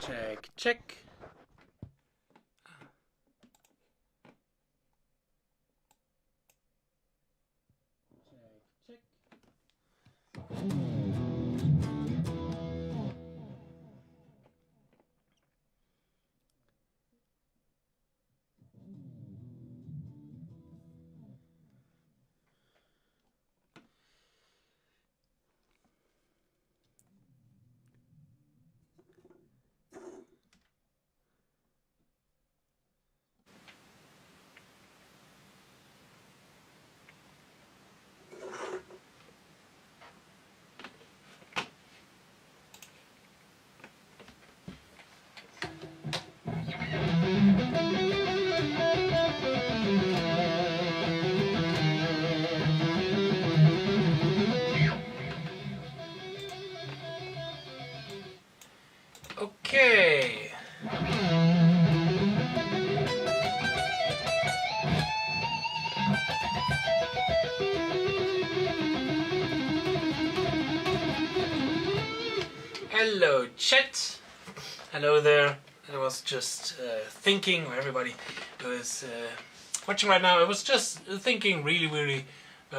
Check, check. Check, check. Okay. Hello chat. Hello there. I was just thinking, or everybody who is watching right now, I was just thinking really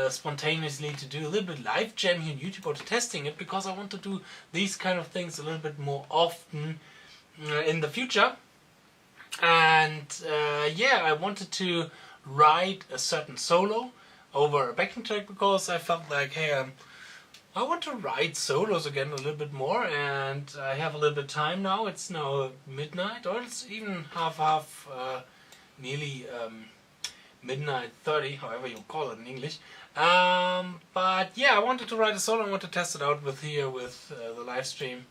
spontaneously to do a little bit live jam here on YouTube, or testing it, because I want to do these kind of things a little bit more often in the future. And yeah, I wanted to write a certain solo over a backing track, because I felt like, hey, I want to write solos again a little bit more, and I have a little bit of time now. It's now midnight, or it's even half, nearly midnight 30, however you call it in English. But yeah, I wanted to write a solo. I want to test it out with the live stream.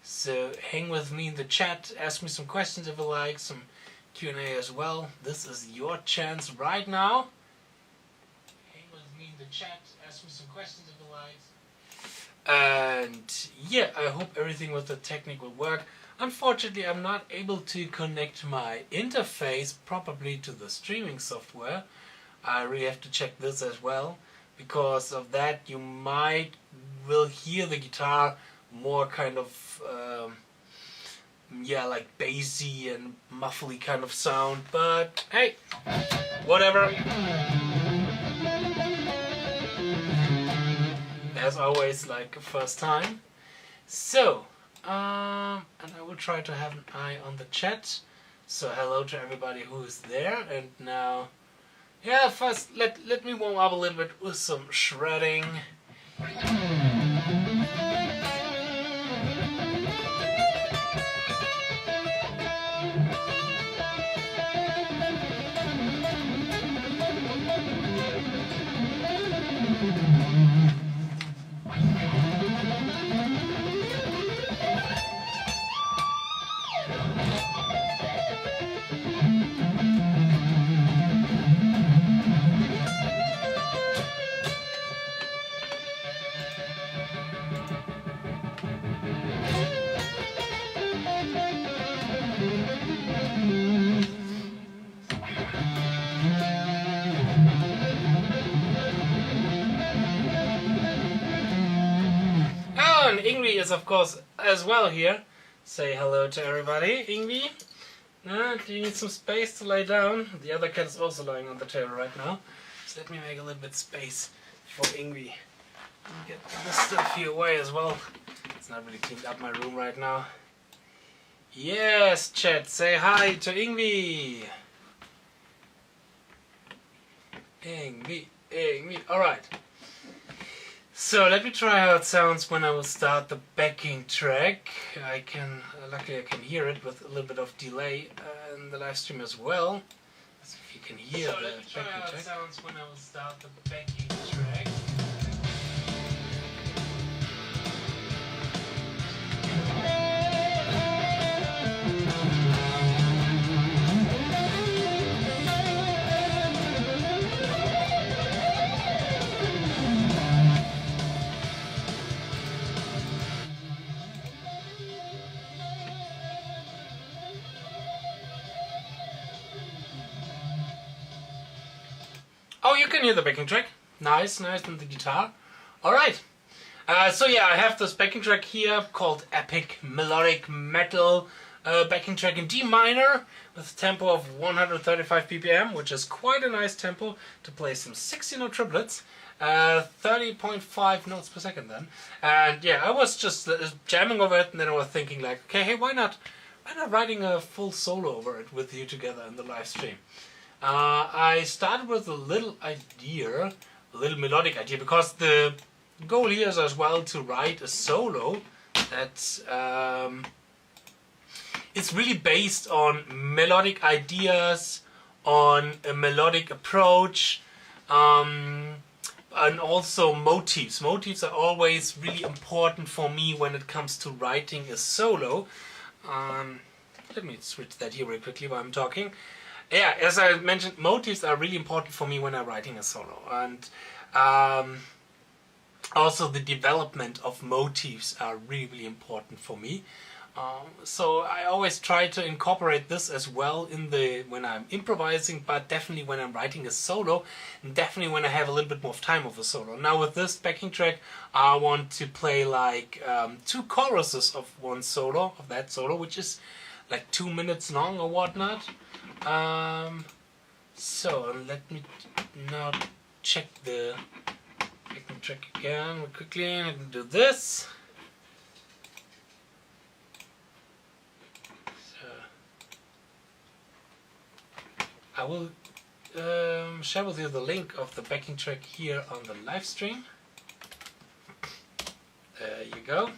So hang with me in the chat, ask me some questions if you like, some Q&A as well. This is your chance right now. Hang with me in the chat, ask me some questions if you like. And yeah, I hope everything with the technique will work. Unfortunately, I'm not able to connect my interface properly to the streaming software. I really have to check this as well. Because of that, you will hear the guitar more kind of yeah, like bassy and muffly kind of sound. But hey, whatever. As always, like a first time. So, and I will try to have an eye on the chat. So hello to everybody who is there. And now, yeah, first let me warm up a little bit with some shredding. Ingrid is of course as well here. Say hello to everybody. Ingrid, do you need some space to lay down? The other cat is also lying on the table right now. So let me make a little bit space for Ingrid. Get this stuff here away as well. It's not really cleaned up my room right now. Yes, chat, say hi to Ingrid. Ingrid. Alright. So let me try how it sounds when I will start the backing track. Luckily I can hear it with a little bit of delay in the live stream as well. Let's see if you can hear the backing track. So let me try how it sounds when I will start the backing track. Oh, you can hear the backing track. Nice, and the guitar. Alright. So yeah, I have this backing track here called Epic Melodic Metal backing track in D minor with a tempo of 135 ppm, which is quite a nice tempo to play some 60-note triplets. 30.5 notes per second then. And yeah, I was just jamming over it, and then I was thinking like, okay, hey, why not writing a full solo over it with you together in the live stream? I started with a little melodic idea, because the goal here is as well to write a solo that it's really based on melodic ideas, on a melodic approach, and also motifs. Motifs are always really important for me when it comes to writing a solo. Let me switch that here real quickly while I'm talking. Yeah, as I mentioned, motifs are really important for me when I'm writing a solo, and also the development of motifs are really important for me. So I always try to incorporate this as well in when I'm improvising, but definitely when I'm writing a solo, and definitely when I have a little bit more time of a solo. Now with this backing track, I want to play like 2 choruses of one solo, of that solo, which is like 2 minutes long or whatnot. So let me now check the backing track again real quickly. I can do this. I will share with you the link of the backing track here on the live stream. There you go.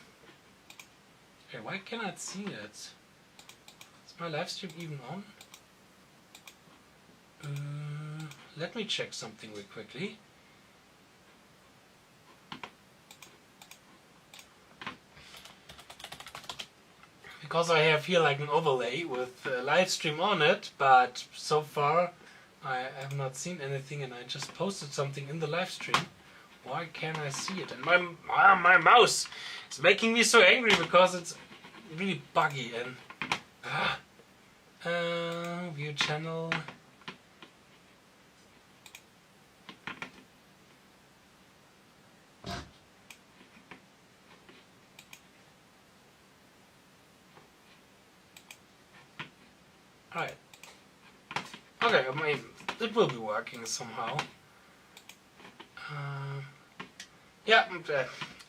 Hey, why can't I see it? Is my live stream even on? Let me check something real quickly. Because I have here like an overlay with a live stream on it, but so far I have not seen anything, and I just posted something in the live stream. Why can't I see it? And my mouse is making me so angry because it's really buggy and view channel. Alright. Okay, I mean, it will be working somehow. Yeah,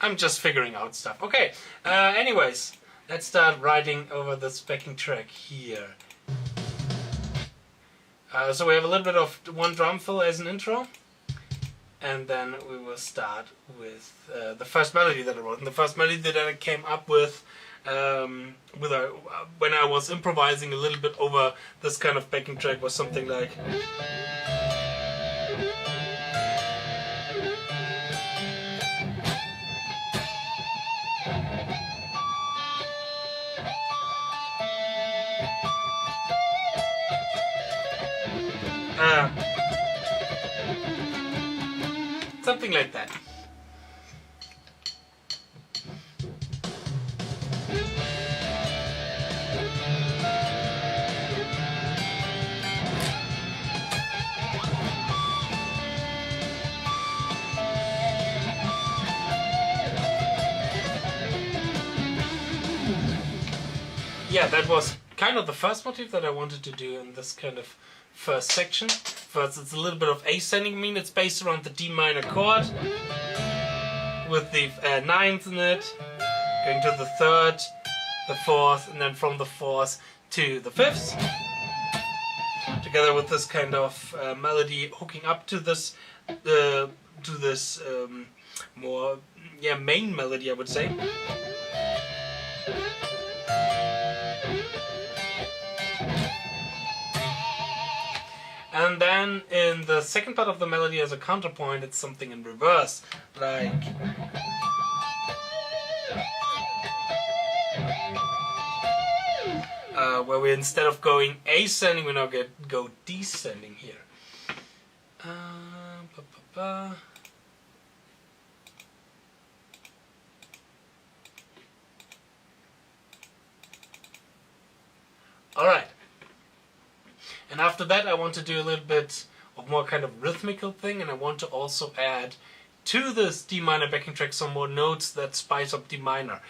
I'm just figuring out stuff. Okay, anyways, let's start writing over this backing track here. So we have a little bit of one drum fill as an intro, and then we will start with the first melody that I wrote. And the first melody that I came up with when I was improvising a little bit over this kind of backing track was something like. Something like that. Yeah, that was kind of the first motif that I wanted to do in this kind of first section. First, it's a little bit of ascending. I mean, it's based around the D minor chord with the ninth in it, going to the third, the fourth, and then from the fourth to the fifth, together with this kind of melody hooking up to this more main melody, I would say. And then in the second part of the melody as a counterpoint, it's something in reverse, like where we, instead of going ascending, we now go descending here. Alright. And after that I want to do a little bit of more kind of rhythmical thing, and I want to also add to this D minor backing track some more notes that spice up D minor.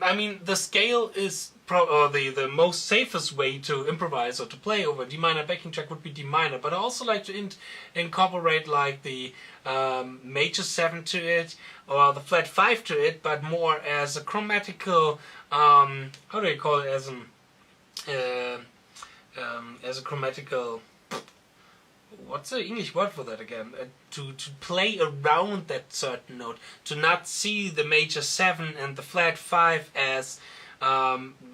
I mean, the scale is the most safest way to improvise or to play over D minor backing track would be D minor, but I also like to incorporate like the major 7 to it or the flat 5 to it, but more as a chromatical, how do you call it, as a chromatical, what's the English word for that again? To play around that certain note, to not see the major 7 and the flat 5 as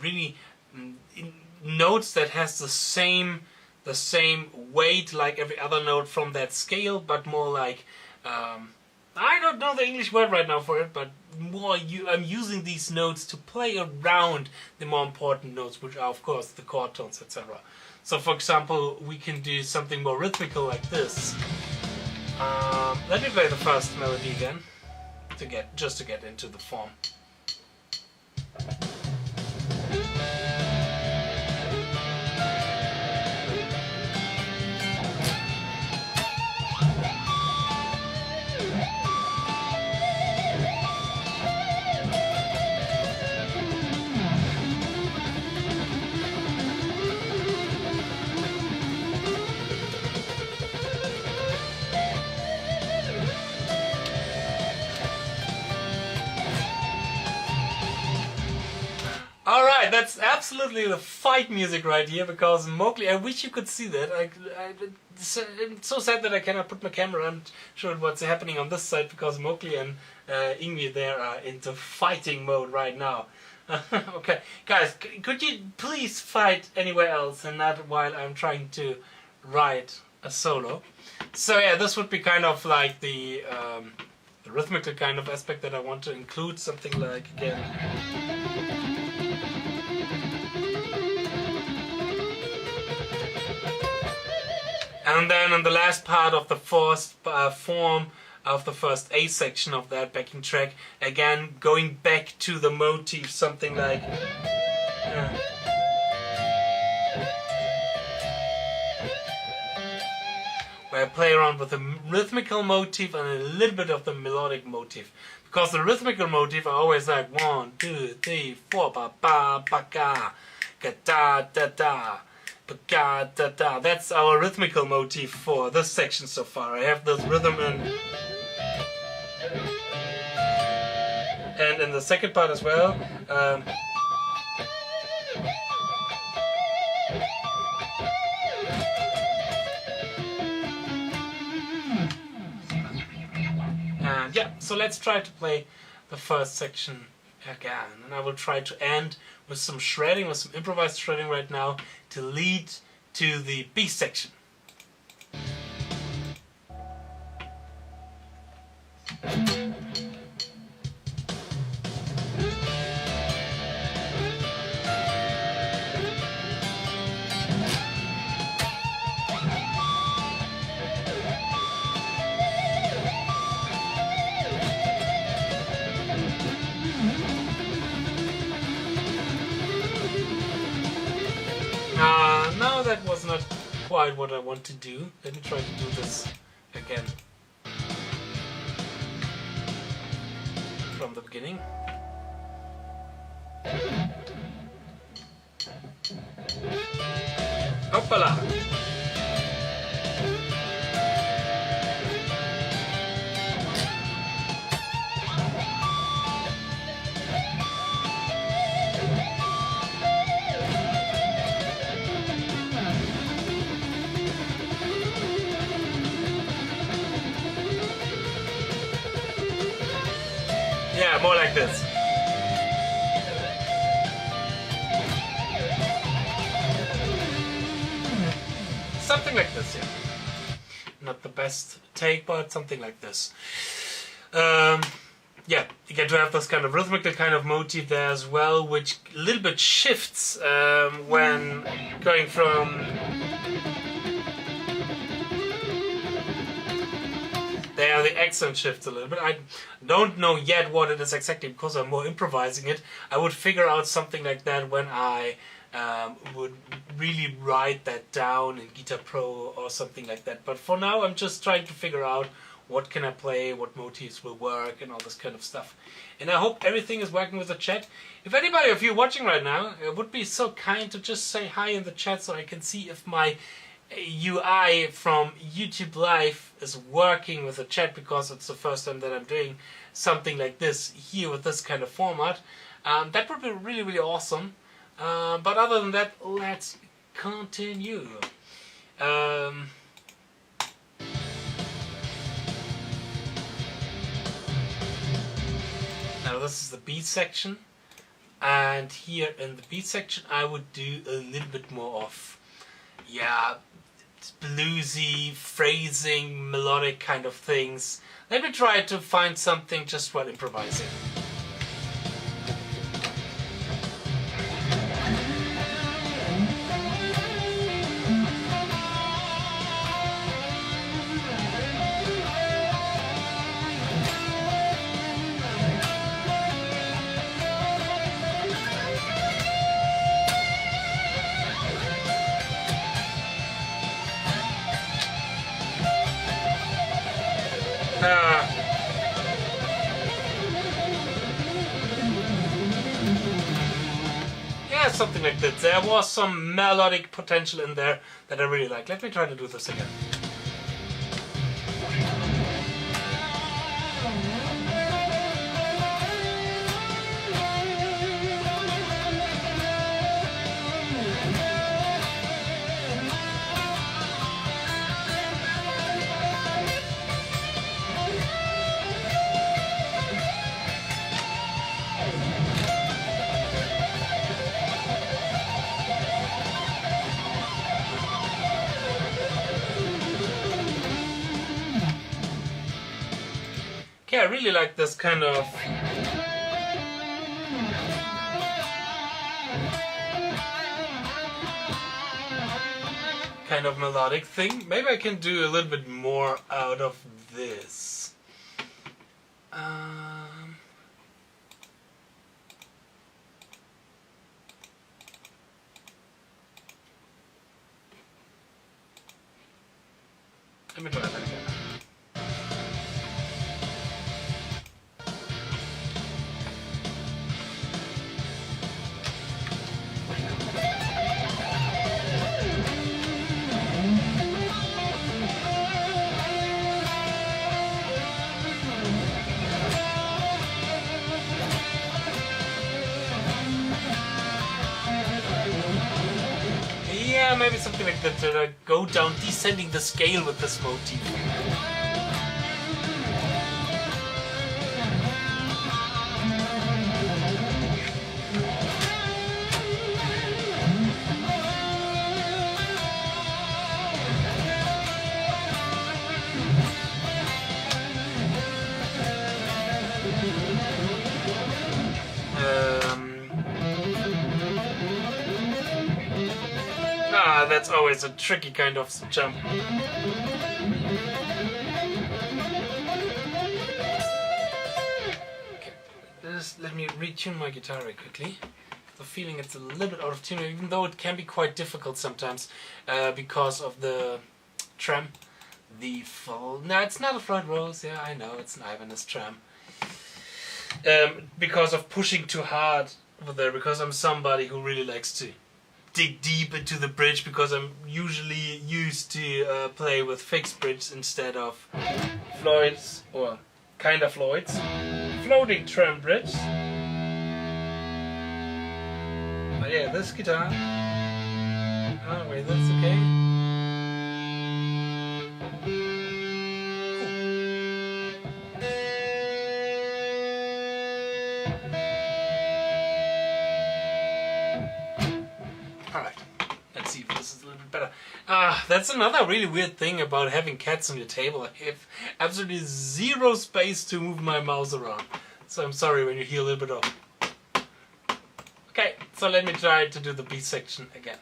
really notes that has the same weight like every other note from that scale, but more like I don't know the English word right now for it, but more I'm using these notes to play around the more important notes, which are of course the chord tones, etc. So for example, we can do something more rhythmical like this. Let me play the first melody again to get into the form. Alright, that's absolutely the fight music right here, because Mowgli, I wish you could see that. It's so sad that I cannot put my camera and show what's happening on this side, because Mowgli and Ingvi there are into fighting mode right now. Okay, guys, could you please fight anywhere else and not while I'm trying to write a solo? So yeah, this would be kind of like the rhythmical kind of aspect that I want to include, something like, again... And then in the last part of the first form of the first A section of that backing track, again going back to the motif, something like where I play around with the rhythmical motif and a little bit of the melodic motif. Because the rhythmical motif are always like 1, 2, 3, 4, ba ba ba ga, ga da da da. That's our rhythmical motif for this section so far. I have this rhythm and in the second part as well. And yeah, so let's try to play the first section again, and I will try to end with some shredding, with some improvised shredding right now, to lead to the B section. No, that was not quite what I want to do. Let me try to do this again from the beginning. Hoppala! Yeah, more like this. Something like this, yeah. Not the best take, but something like this. Yeah, you get to have this kind of rhythmical kind of motif there as well, which a little bit shifts when going from... There the accent shifts a little bit. I don't know yet what it is exactly, because I'm more improvising it. I would figure out something like that when I would really write that down in Guitar Pro or something like that. But for now I'm just trying to figure out what can I play, what motifs will work, and all this kind of stuff. And I hope everything is working with the chat. If anybody of you watching right now would be so kind to just say hi in the chat so I can see if my UI from YouTube Live is working with the chat, because it's the first time that I'm doing something like this here with this kind of format. That would be really, really awesome. But other than that, let's continue. Now this is the beat section, and here in the beat section I would do a little bit more of, yeah, bluesy, phrasing, melodic kind of things. Let me try to find something just while improvising. Yeah, something like that. There was some melodic potential in there that I really like. Let me try to do this again. Yeah, I really like this kind of melodic thing. Maybe I can do a little bit more out of this. Let me try that again. Yeah, maybe something like that, to go down, descending the scale with this motif. That's always a tricky kind of jump. Okay, let me retune my guitar very quickly. The feeling it's a little bit out of tune, even though it can be quite difficult sometimes because of the trem. No, it's not a Floyd Rose. Yeah, I know it's an Ibanez trem. Because of pushing too hard over there. Because I'm somebody who really likes to dig deep into the bridge, because I'm usually used to play with fixed bridges instead of Floyd's, or kind of Floyd's, floating trem bridge. But yeah, this guitar. Oh wait, that's okay. That's another really weird thing about having cats on your table. I have absolutely zero space to move my mouse around. So I'm sorry when you hear a little bit of... Okay, so let me try to do the B section again.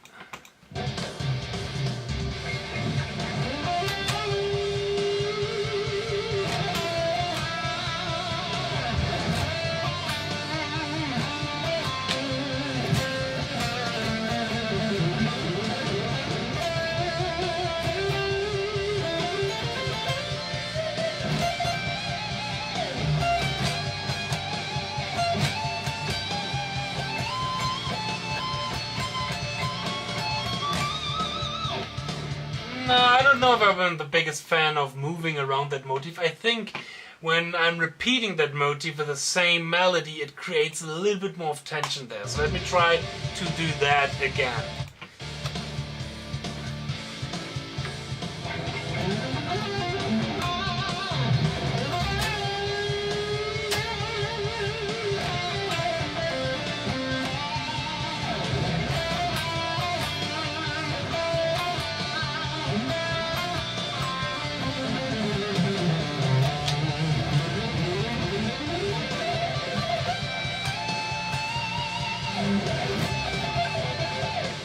know if I'm the biggest fan of moving around that motif. I think when I'm repeating that motif with the same melody, it creates a little bit more of tension there. So let me try to do that again.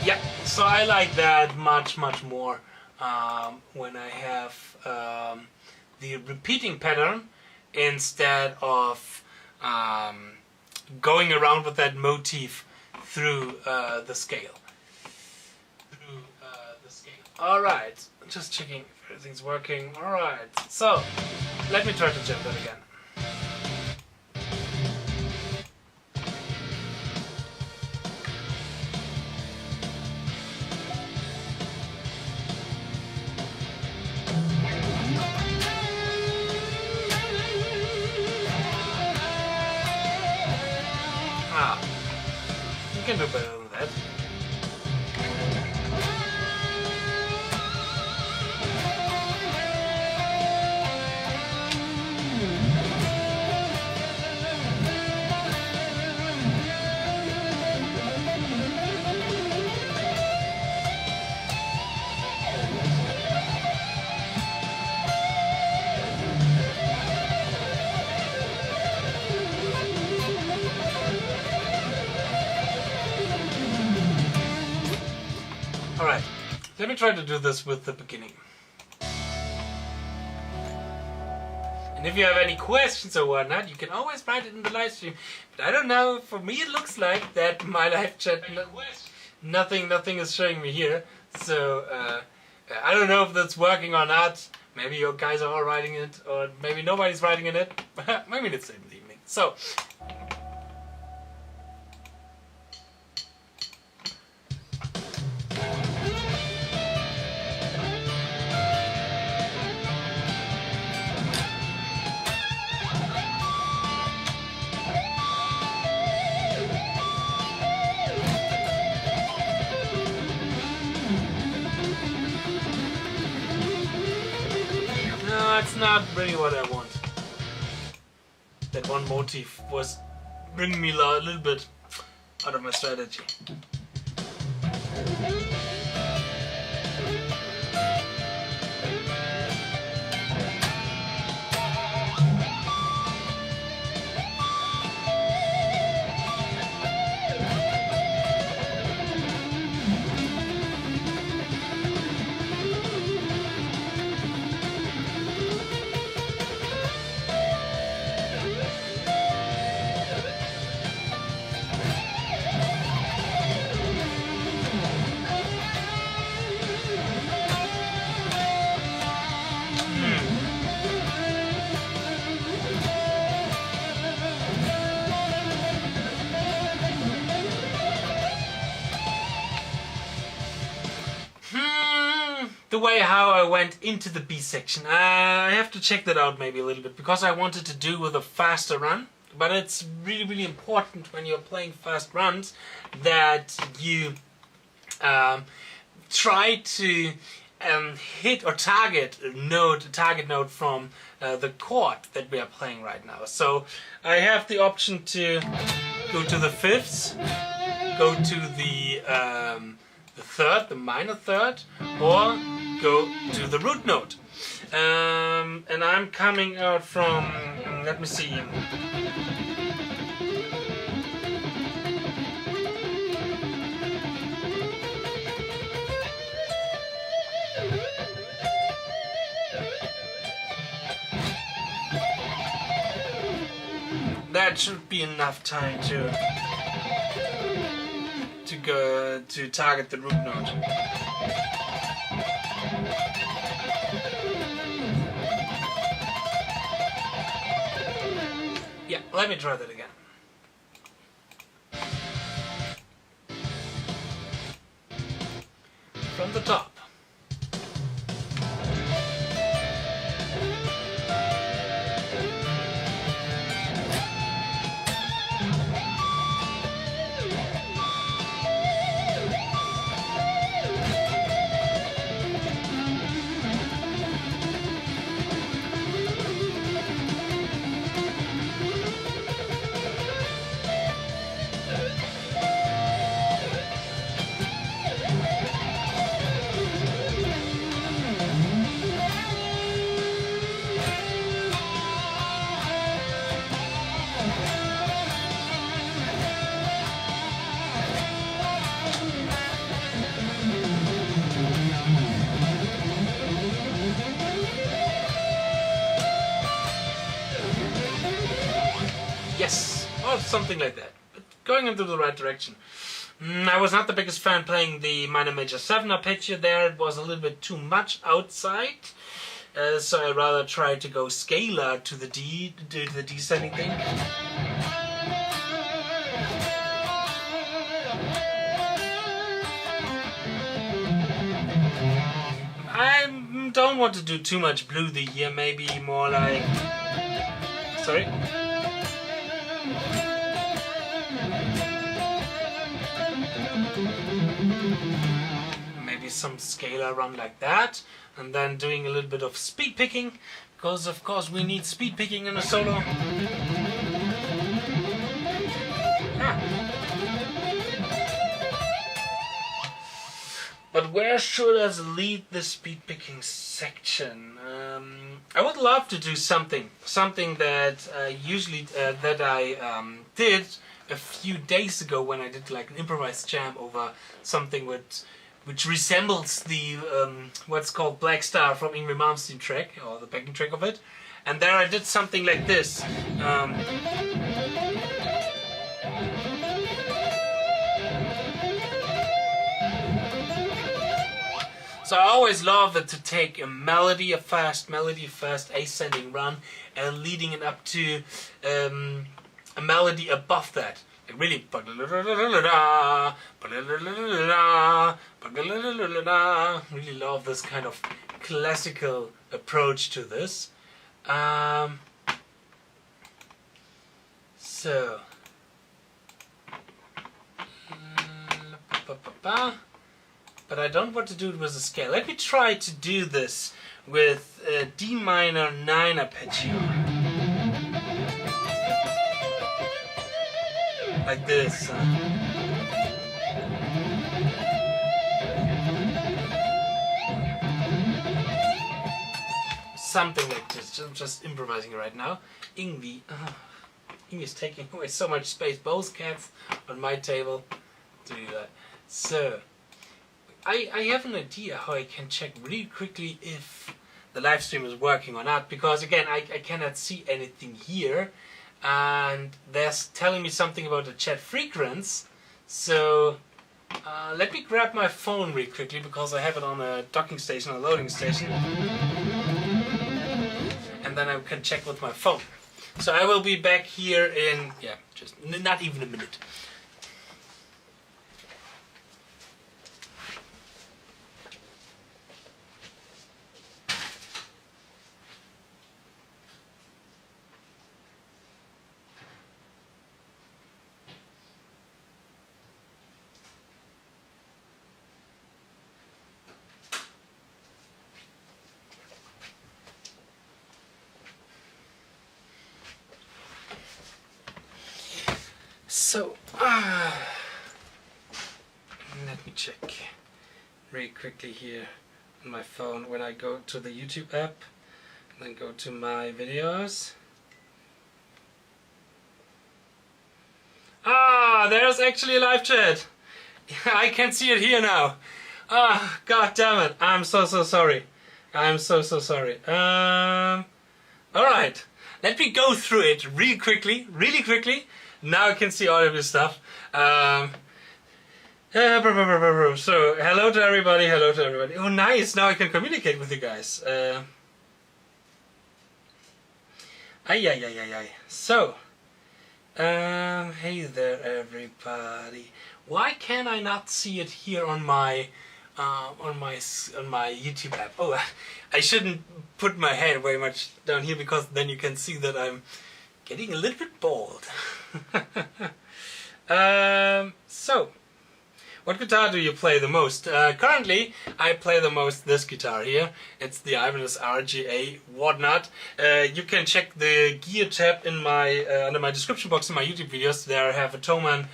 Yeah, so I like that much more when I have the repeating pattern instead of going around with that motif through the scale. Alright, just checking if everything's working. Alright, so let me try to jump that again. You can do better than that. Alright, let me try to do this with the beginning. And if you have any questions or whatnot, you can always write it in the live stream. But I don't know, for me it looks like that my live chat, nothing is showing me here. So, I don't know if that's working or not. Maybe you guys are all writing it, or maybe nobody's writing in it. Maybe it's in the evening. So, that's not really what I want. That one motif was bringing me a little bit out of my strategy. The way how I went into the B section, I have to check that out maybe a little bit, because I wanted to do with a faster run. But it's really important when you're playing fast runs that you try to hit or target a note from the chord that we are playing right now. So I have the option to go to the fifths, go to the third, the minor third, or go to the root note. And I'm coming out from, let me see. That should be enough time to go to target the root note. Yeah, let me try that again. From the top. something like that. But going into the right direction. I was not the biggest fan playing the minor major 7 arpeggio there. It was a little bit too much outside. So I rather tried to go scalar to the D, do the descending thing. I don't want to do too much bluesy here, maybe more like... Sorry? Maybe some scalar run like that, and then doing a little bit of speed picking, because of course we need speed picking in a solo. But where should I lead the speed picking section? I would love to do something that usually that I did a few days ago when I did like an improvised jam over something which resembles the what's called Black Star from 𝗗𝙗𝙦𝙗 Malmsteen track, or the backing track of it, and there I did something like this. So I always love it to take a melody, a fast ascending run, and leading it up to a melody above that. Like really, really love this kind of classical approach to this. But I don't want to do it with a scale. Let me try to do this with D minor 9 arpeggio. Like this. Something like this. I'm just improvising right now. Ing is taking away so much space. Both cats on my table to do that. So I have an idea how I can check really quickly if the live stream is working or not, because again I cannot see anything here, and they're telling me something about the chat frequency. So let me grab my phone really quickly, because I have it on a docking station, a loading station, and then I can check with my phone. So I will be back here in, yeah, just not even a minute. So, let me check really quickly here on my phone when I go to the YouTube app, and then go to my videos. There's actually a live chat. I can see it here now. God damn it. I'm so sorry. I'm so sorry. Alright. Let me go through it really quickly. Now I can see all of this stuff. So, hello to everybody. Oh, nice. Now I can communicate with you guys. So, hey there, everybody. Why can I not see it here on my YouTube app? Oh, I shouldn't put my head very much down here, because then you can see that I'm getting a little bit bald. So, what guitar do you play the most? Currently, I play the most this guitar here. It's the Ibanez RGA whatnot. You can check the gear tab in my under my description box in my YouTube videos. There I have a 𝗏𝗦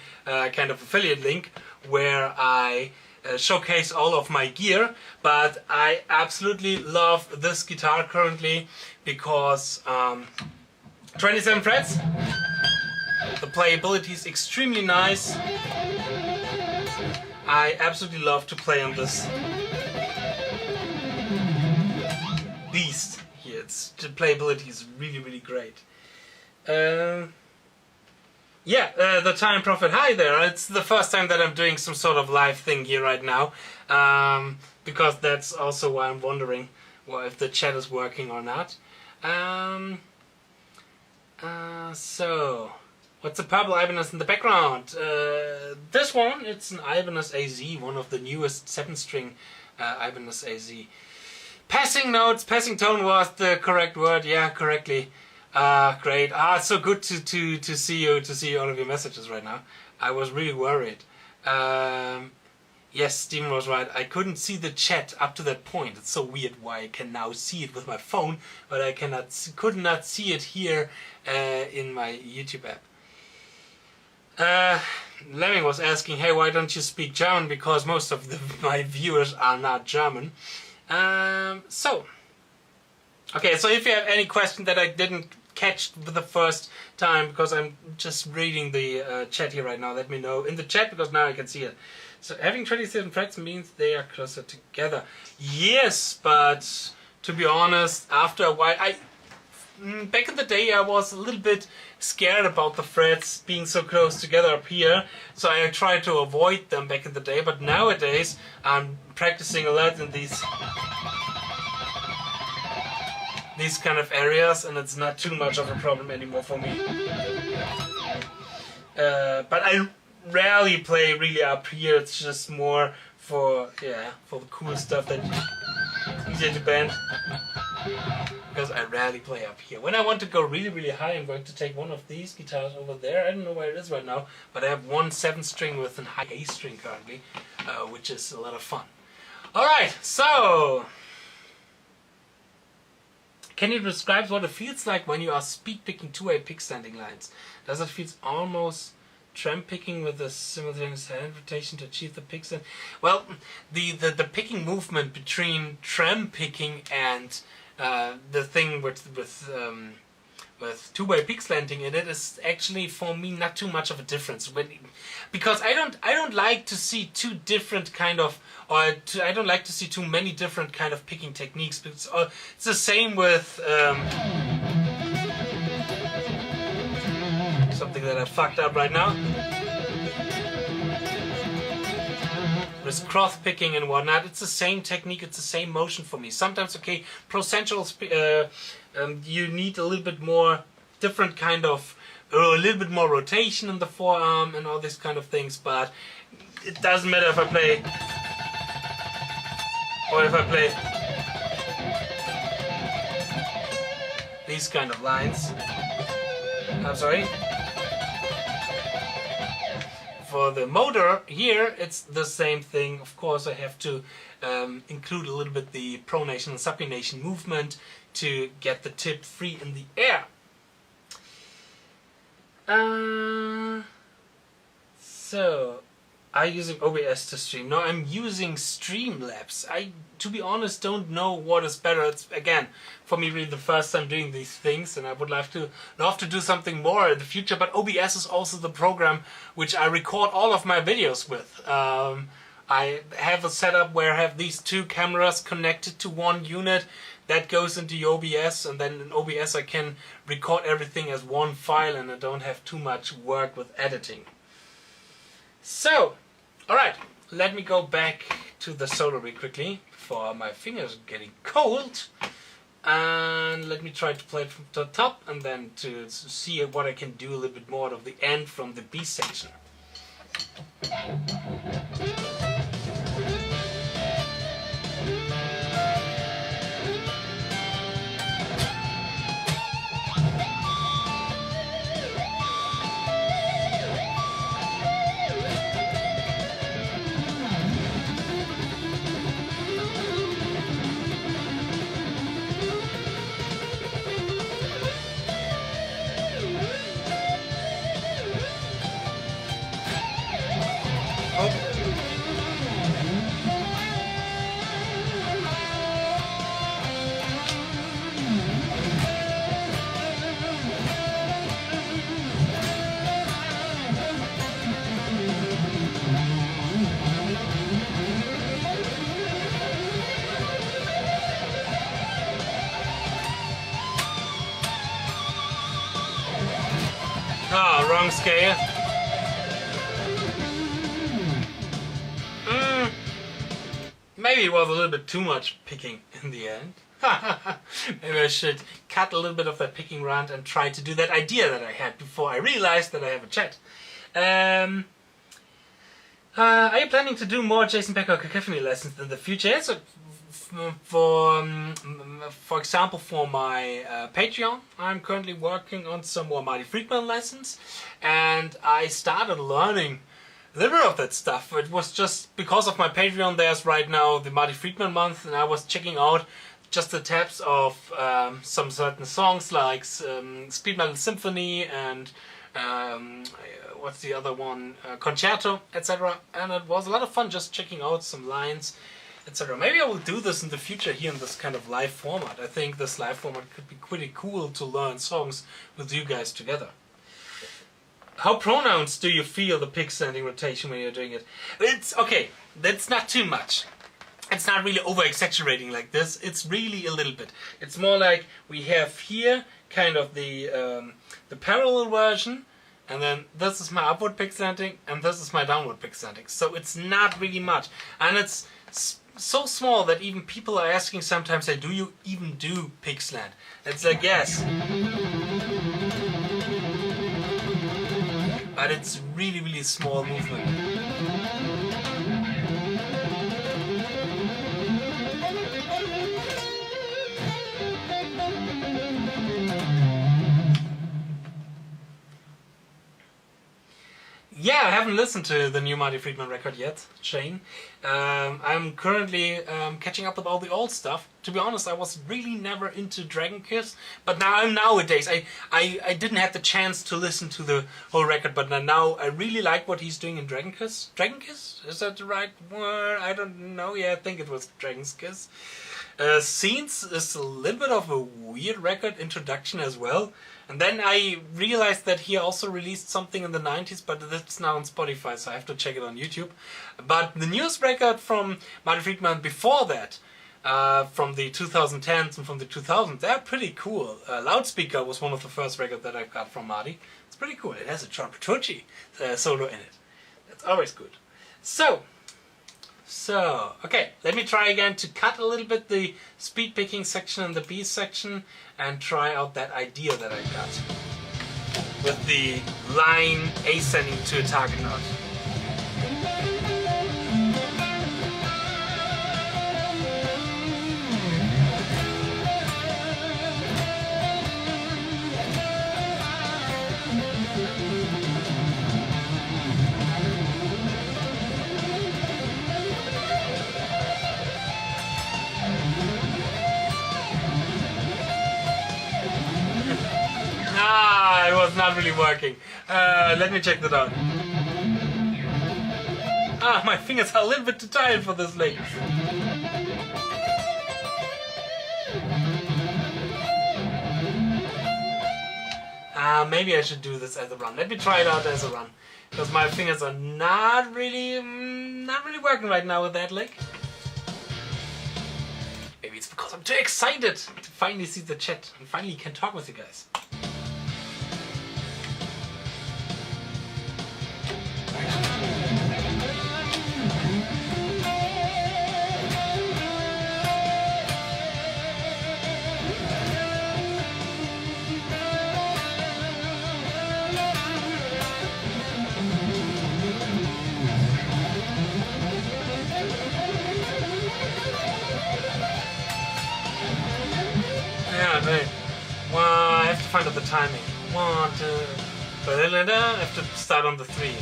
kind of affiliate link where I showcase all of my gear. But I absolutely love this guitar currently because 27 frets. The playability is extremely nice. I absolutely love to play on this beast here. The playability is really great. Yeah, the time profit. Hi there. It's the first time that I'm doing some sort of live thing here right now, because that's also why I'm wondering if the chat is working or not. So, what's the purple Ibanez in the background? This one, it's an Ibanez AZ, one of the newest 7-string Ibanez AZ. Passing notes, passing tone was the correct word. Yeah, correctly. Great. It's so good to see all of your messages right now. I was really worried. Yes, Steven was right. I couldn't see the chat up to that point. It's so weird why I can now see it with my phone, but I could not see it here in my YouTube app. Lemming was asking, hey, why don't you speak German? Because most of my viewers are not German. Okay, so if you have any question that I didn't catch the first time, because I'm just reading the chat here right now, let me know in the chat, because now I can see it. So having 27 frets means they are closer together. Yes, but to be honest, after a while, back in the day I was a little bit scared about the frets being so close together up here, so I tried to avoid them back in the day, but nowadays I'm practicing a lot in these kind of areas, and it's not too much of a problem anymore for me. But I rarely play really up here. It's just more for the cool stuff that easier to bend. Because I rarely play up here. When I want to go really, really high, I'm going to take one of these guitars over there. I don't know where it is right now, but I have one 7-string with a high A string currently, which is a lot of fun. All right, so. Can you describe what it feels like when you are speed picking 2-way pick standing lines? Does it feel almost tram picking with a simultaneous hand rotation to achieve the pick stand? Well, the picking movement between tram picking and the thing with 2-way pick slanting in it is actually for me not too much of a difference. Because I don't like to see two different kind of, I don't like to see too many different kind of picking techniques. It's the same with something that I fucked up right now. With cross picking and whatnot, it's the same technique, it's the same motion for me. Sometimes, okay, pro-central, you need a little bit more different kind of, a little bit more rotation in the forearm and all these kind of things, but it doesn't matter if I play, or if I play these kind of lines. I'm sorry. For the motor here, it's the same thing. Of course, I have to include a little bit the pronation and supination movement to get the tip free in the air. So, I'm using OBS to stream. No, I'm using Streamlabs. To be honest, don't know what is better. It's, again, for me really the first time doing these things, and I would love to do something more in the future, but OBS is also the program which I record all of my videos with. I have a setup where I have these two cameras connected to one unit that goes into OBS, and then in OBS I can record everything as one file, and I don't have too much work with editing. So, alright, let me go back to the solo really quickly before my fingers are getting cold, and let me try to play it from the top and then to see what I can do a little bit more out of the end from the B section. wrong scale. Maybe it was a little bit too much picking in the end. Maybe I should cut a little bit of that picking rant and try to do that idea that I had before I realized that I have a chat. Are you planning to do more Jason Becker cacophony lessons in the future? Yes, for example, for my Patreon, I'm currently working on some more Marty Friedman lessons, and I started learning a little bit of that stuff. It was just because of my Patreon. There's right now the Marty Friedman month, and I was checking out just the tabs of some certain songs like Speed Metal Symphony and what's the other one, Concerto, etc. And it was a lot of fun just checking out some lines, etc. Maybe I will do this in the future here in this kind of live format. I think this live format could be pretty cool to learn songs with you guys together. How pronounced do you feel the pick standing rotation when you're doing it? It's okay, that's not too much. It's not really over exaggerating like this, it's really a little bit. It's more like we have here kind of the parallel version, and then this is my upward pick slanting, and this is my downward pick slanting. So it's not really much. And it's so small that even people are asking sometimes, say, do you even do pick slant? It's like, yes. But it's really, really small movement. Yeah, I haven't listened to the new Marty Friedman record yet, Shane. I'm currently catching up with all the old stuff. To be honest, I was really never into Dragon Kiss, but nowadays I didn't have the chance to listen to the whole record, but now I really like what he's doing in Dragon Kiss. Dragon Kiss? Is that the right word? I don't know. Yeah, I think it was Dragon's Kiss. Scenes is a little bit of a weird record introduction as well. And then I realized that he also released something in the 90s, but it's now on Spotify, so I have to check it on YouTube. But the newest record from Marty Friedman before that, from the 2010s and from the 2000s, they're pretty cool. Loudspeaker was one of the first records that I got from Marty. It's pretty cool. It has a John Petrucci solo in it. That's always good. So, okay, let me try again to cut a little bit the speed picking section and the B section and try out that idea that I got with the line ascending to a target note. It was not really working. Let me check that out. My fingers are a little bit too tired for this lick. Maybe I should do this as a run. Let me try it out as a run, because my fingers are not really working right now with that lick. Maybe it's because I'm too excited to finally see the chat and finally can talk with you guys. Right. Well, I have to find out the timing. 1, 2, I have to start on the 3.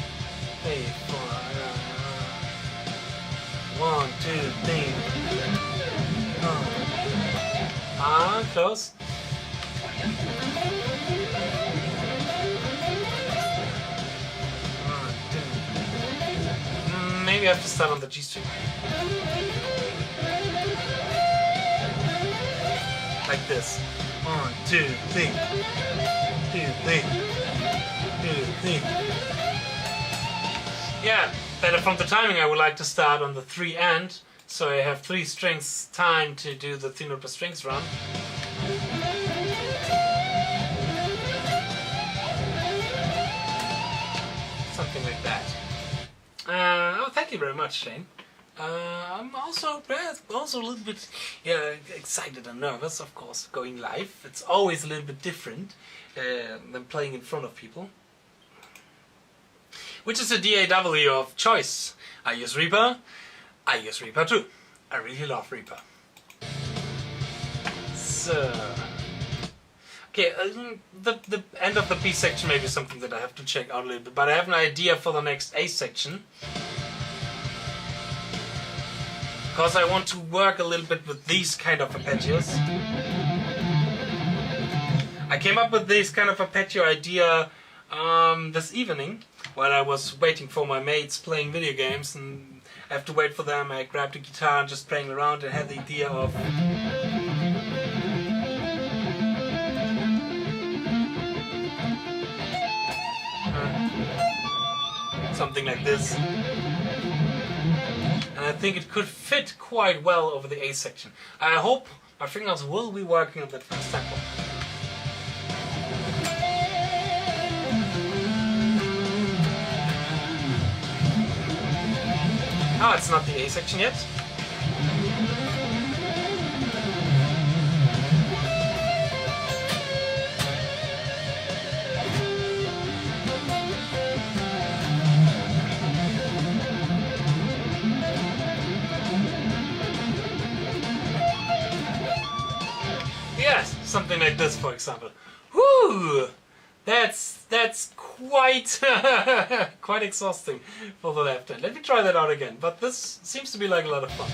3, 4. 1, 2, 3. Close. Maybe I have to start on the G string. Like this. 1, 2, 3. 2, 3. 2, 3. Yeah, better from the timing I would like to start on the 3 end, so I have 3 strings time to do the 3 note per strings run. Oh, thank you very much, Shane. I'm also a little bit excited and nervous, of course, going live. It's always a little bit different than playing in front of people. Which is a DAW of choice. I use Reaper. I use Reaper too. I really love Reaper. So, okay, the end of the B section may be something that I have to check out a little bit, but I have an idea for the next A section. Because I want to work a little bit with these kind of arpeggios. I came up with this kind of arpeggio idea this evening while I was waiting for my mates playing video games, and I have to wait for them. I grabbed a guitar and just playing around and had the idea of something like this. And I think it could fit quite well over the A section. I hope my fingers will be working on that first tempo. Oh, it's not the A section yet. Yes, something like this, for example. Whoo! That's quite quite exhausting for the left hand. Let me try that out again. But this seems to be like a lot of fun.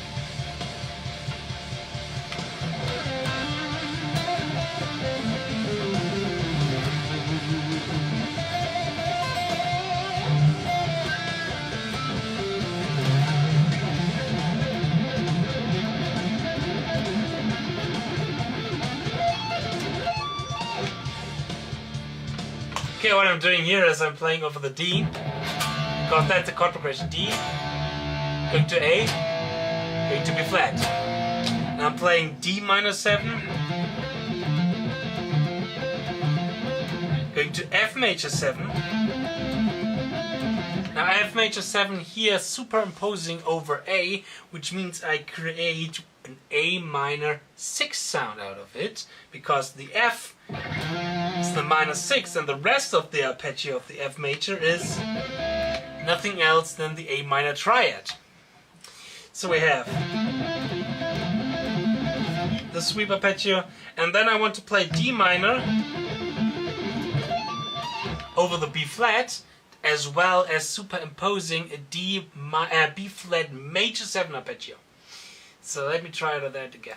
Okay, what I'm doing here is I'm playing over the D, because that's the chord progression. D, going to A, going to B flat. And I'm playing D minor 7, going to F major 7. Now F major 7 here superimposing over A, which means I create an A minor 6 sound out of it, because the F is the minor 6 and the rest of the arpeggio of the F major is nothing else than the A minor triad. So we have the sweep arpeggio, and then I want to play D minor over the B flat, as well as superimposing a B flat major 7 arpeggio. So let me try that again.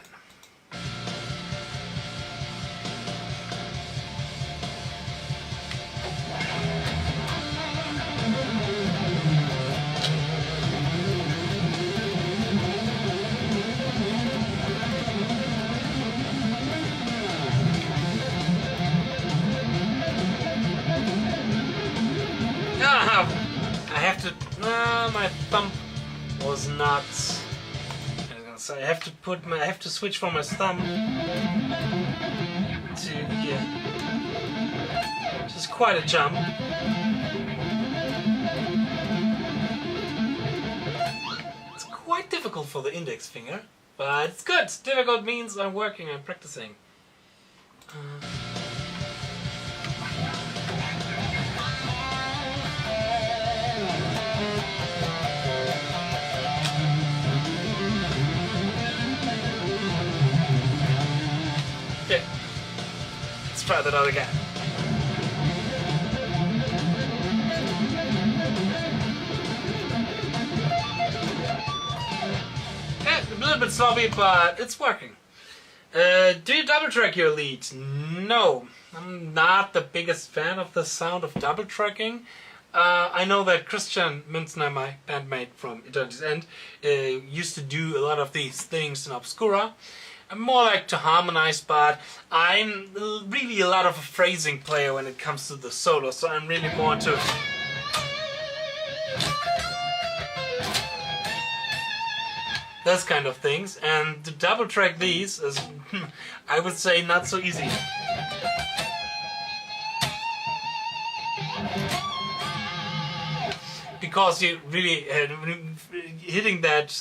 I have to. My thumb was not. So I have to put my. I have to switch from my thumb to here. Which is quite a jump. It's quite difficult for the index finger, but it's good. Difficult means I'm working. I'm practicing. Okay, let's try that out again. A little bit sloppy, but it's working. Do you double track your lead? No, I'm not the biggest fan of the sound of double tracking. I know that 𝙗𝙤𝙦𝗚𝙗, my bandmate from Eternity's End, used to do a lot of these things in Obscura. I'm more like to harmonize, but I'm really a lot of a phrasing player when it comes to the solo, so I'm really more into those kind of things, and to double track these is, I would say, not so easy. because you really hitting that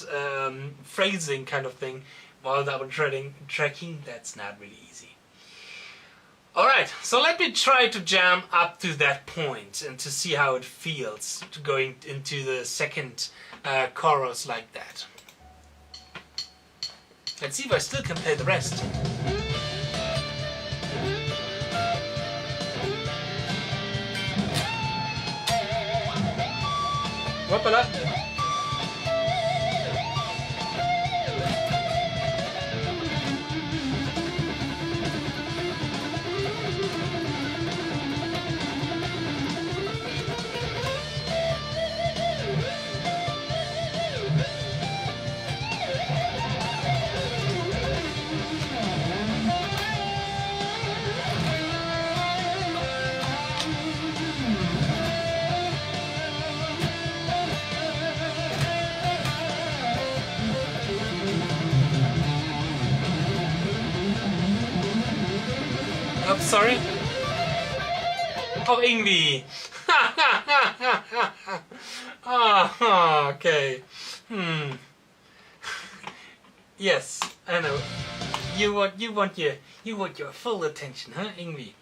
phrasing kind of thing while double tracking, that's not really easy. Alright, so let me try to jam up to that point and to see how it feels to going into the second chorus like that. Let's see if I still can play the rest. Whoopala. Oh, sorry. Oh, Ingvi. Oh, okay. Yes, I know. You want your full attention, huh, Ingvi?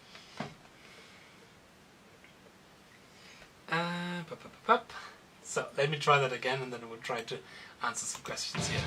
So let me try that again, and then we'll try to answer some questions here.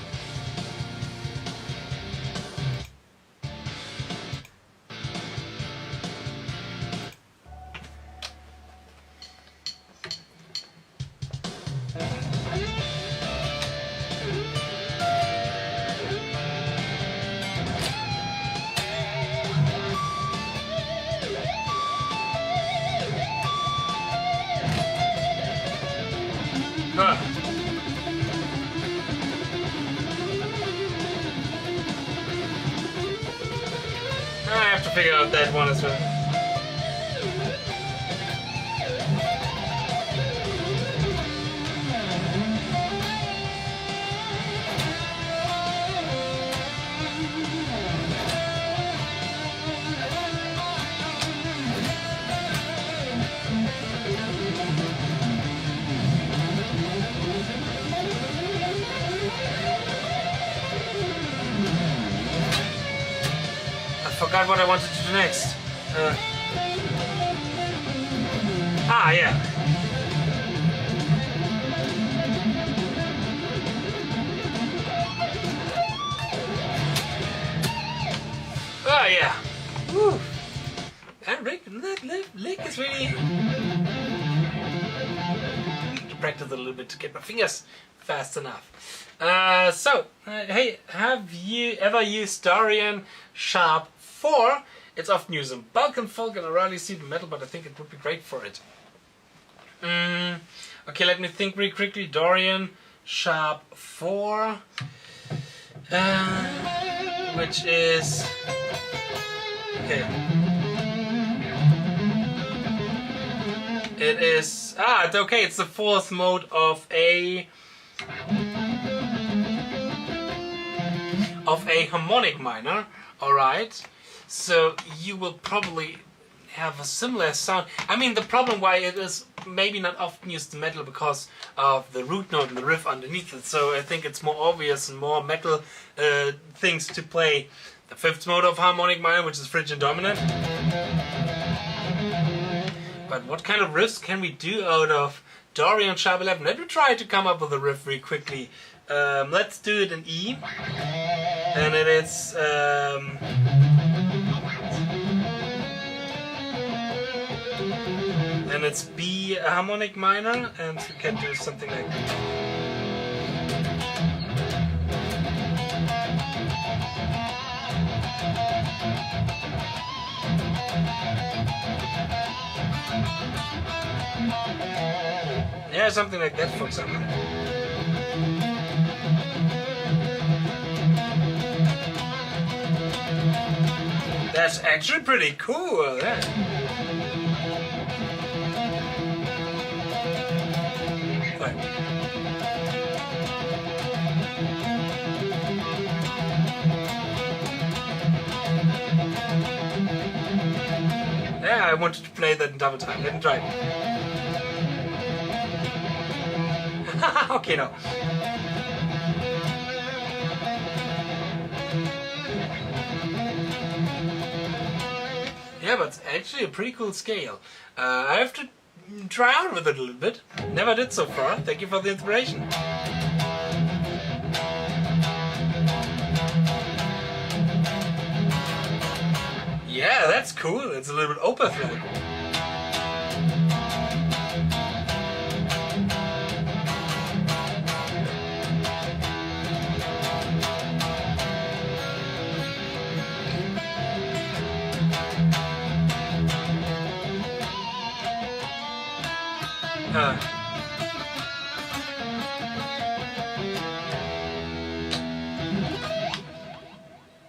I have to figure out that one as well. I forgot what I wanted to do next. Yeah. Oh yeah. Woo. That lick is really. I need to practice a little bit to get my fingers fast enough. Hey, have you ever used Dorian Sharp 4? It's often used in bulk and folk, and I rarely see the metal, but I think it would be great for it. Okay, let me think really quickly. Dorian Sharp 4, which is okay. It is it's okay. It's the fourth mode of a harmonic minor. All right. So you will probably have a similar sound. I mean, the problem why it is maybe not often used in metal because of the root note and the riff underneath it. So I think it's more obvious and more metal things to play the fifth mode of harmonic minor, which is Phrygian dominant. But what kind of riffs can we do out of Dorian Sharp 11? Let me try to come up with a riff really quickly. Let's do it in E, and it is. And it's B harmonic minor, and we can do something like that. Yeah, something like that, for example. That's actually pretty cool. Yeah. Yeah, I wanted to play that in double time. Let me try it. Okay, no. Yeah, but it's actually a pretty cool scale. I have to try out with it a little bit. Never did so far. Thank you for the inspiration. Yeah, that's cool. It's a little bit open thread.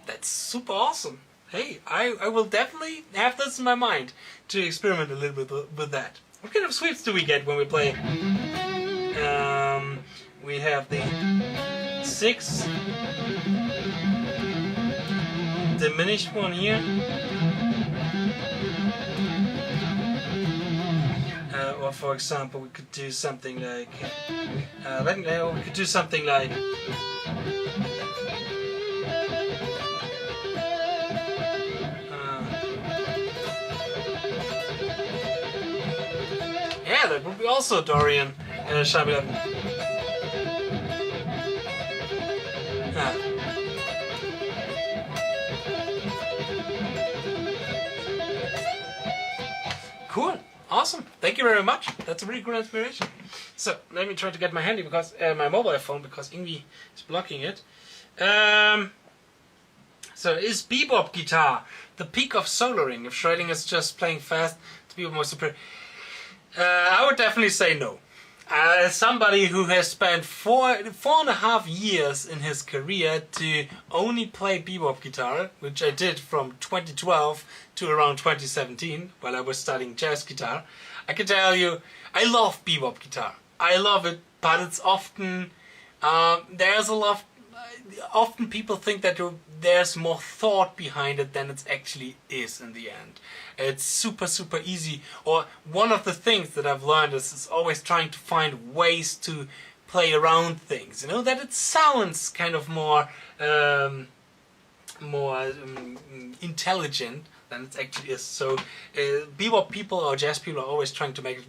That's super awesome. Hey, I will definitely have this in my mind to experiment a little bit with that. What kind of sweeps do we get when we play? We have the 6 diminished one here. Or for example, we could do something like we could do something like yeah, that would be also Dorian and Shabbat. Cool. Awesome. Thank you very much. That's a really good inspiration. So let me try to get my handy because my mobile phone because Ingvi is blocking it. So is bebop guitar the peak of soloing if shredding is just playing fast to be more superior? I would definitely say no. As somebody who has spent 4.5 years in his career to only play bebop guitar, which I did from 2012 to around 2017 while I was studying jazz guitar, I can tell you I love bebop guitar. I love it, but it's often there's a lot. Often people think that there's more thought behind it than it actually is in the end. It's super easy, or one of the things that I've learned is always trying to find ways to play around things, you know, that it sounds kind of more intelligent than it actually is. So bebop people or jazz people are always trying to make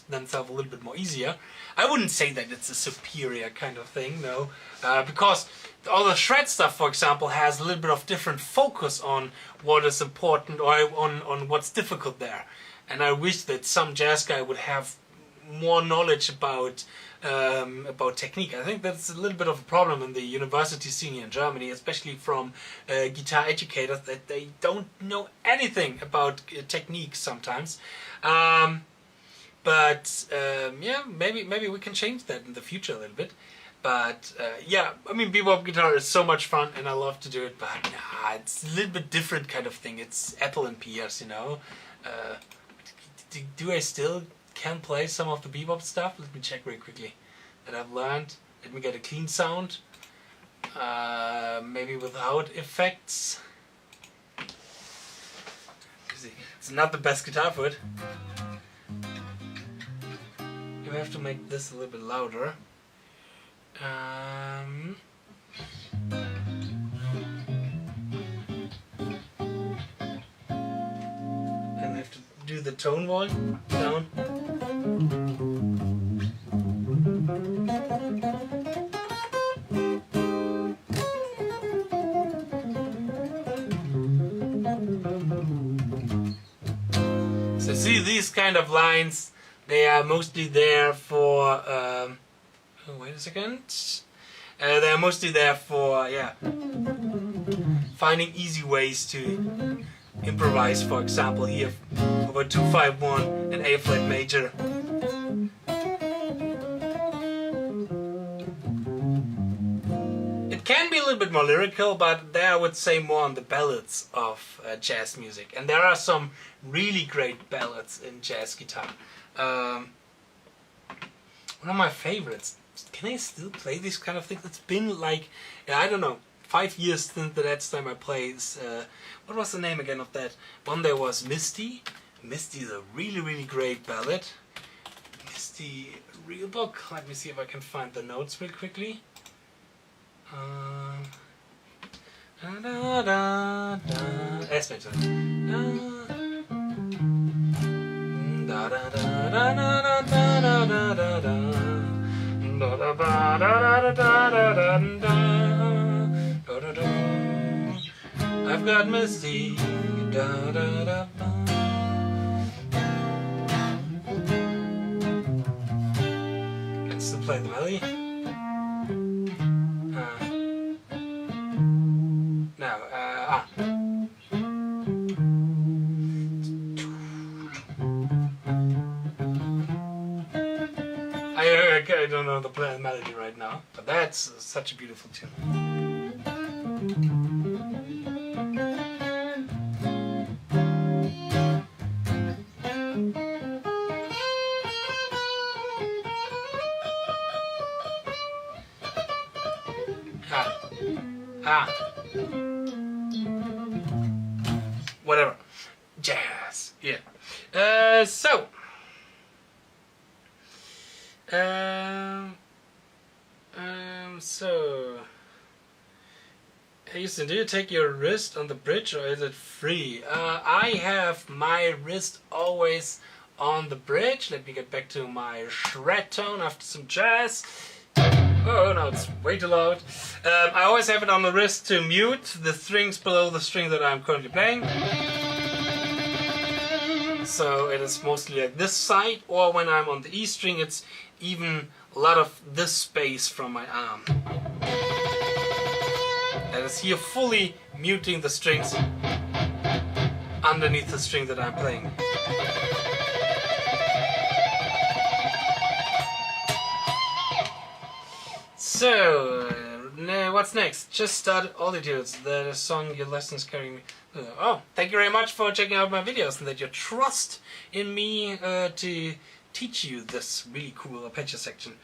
themselves a little bit more easier. I wouldn't say that it's a superior kind of thing, no, because all the shred stuff, for example, has a little bit of different focus on what is important or on what's difficult there. And I wish that some jazz guy would have more knowledge about technique. I think that's a little bit of a problem in the university scene here in Germany, especially from guitar educators, that they don't know anything about technique sometimes. Yeah, maybe we can change that in the future a little bit. But yeah, I mean, bebop guitar is so much fun and I love to do it, but nah, it's a little bit different kind of thing. It's apple and pears, you know. Do I still can play some of the bebop stuff? Let me check very quickly that I've learned. Let me get a clean sound. Maybe without effects. It's not the best guitar for it. You have to make this a little bit louder. And I have to do the tone volume down. So see, these kind of lines, they are mostly there for wait a second. They're mostly there for, yeah, finding easy ways to improvise. For example, here over 251 and A flat major. It can be a little bit more lyrical, but there I would say more on the ballads of jazz music. And there are some really great ballads in jazz guitar. One of my favorites. Can I still play this kind of thing? It's been like, I don't know, 5 years since the last time I played. What was the name again of that? One there was Misty. Misty is a really great ballad. is the real book. Let me see if I can find the notes real quickly. S-Major. I've got Misty. Can still play the melody. I don't know the melody right now, but that's such a beautiful tune. Whatever. Jazz. Yeah. Houston, do you take your wrist on the bridge or is it free? I have my wrist always on the bridge. Let me get back to my shred tone after some jazz. Oh no, it's way too loud. I always have it on the wrist to mute the strings below the string that I'm currently playing. So it is mostly like this side, or when I'm on the E string, it's even a lot of this space from my arm. That is here fully muting the strings underneath the string that I'm playing. So, what's next? Just started Altitudes, the song Your Lessons Carry Me. Oh, thank you very much for checking out my videos and that you trust in me to teach you this really cool arpeggio section.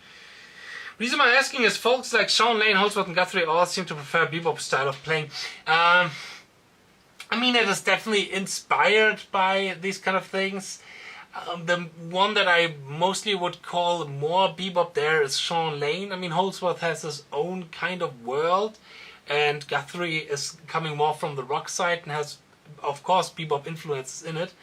Reason I'm asking is folks like Sean Lane, Holdsworth and Guthrie all seem to prefer bebop style of playing. I mean, it is definitely inspired by these kind of things. The one that I mostly would call more bebop there is Sean Lane. I mean, Holdsworth has his own kind of world, and Guthrie is coming more from the rock side and has, of course, bebop influences in it.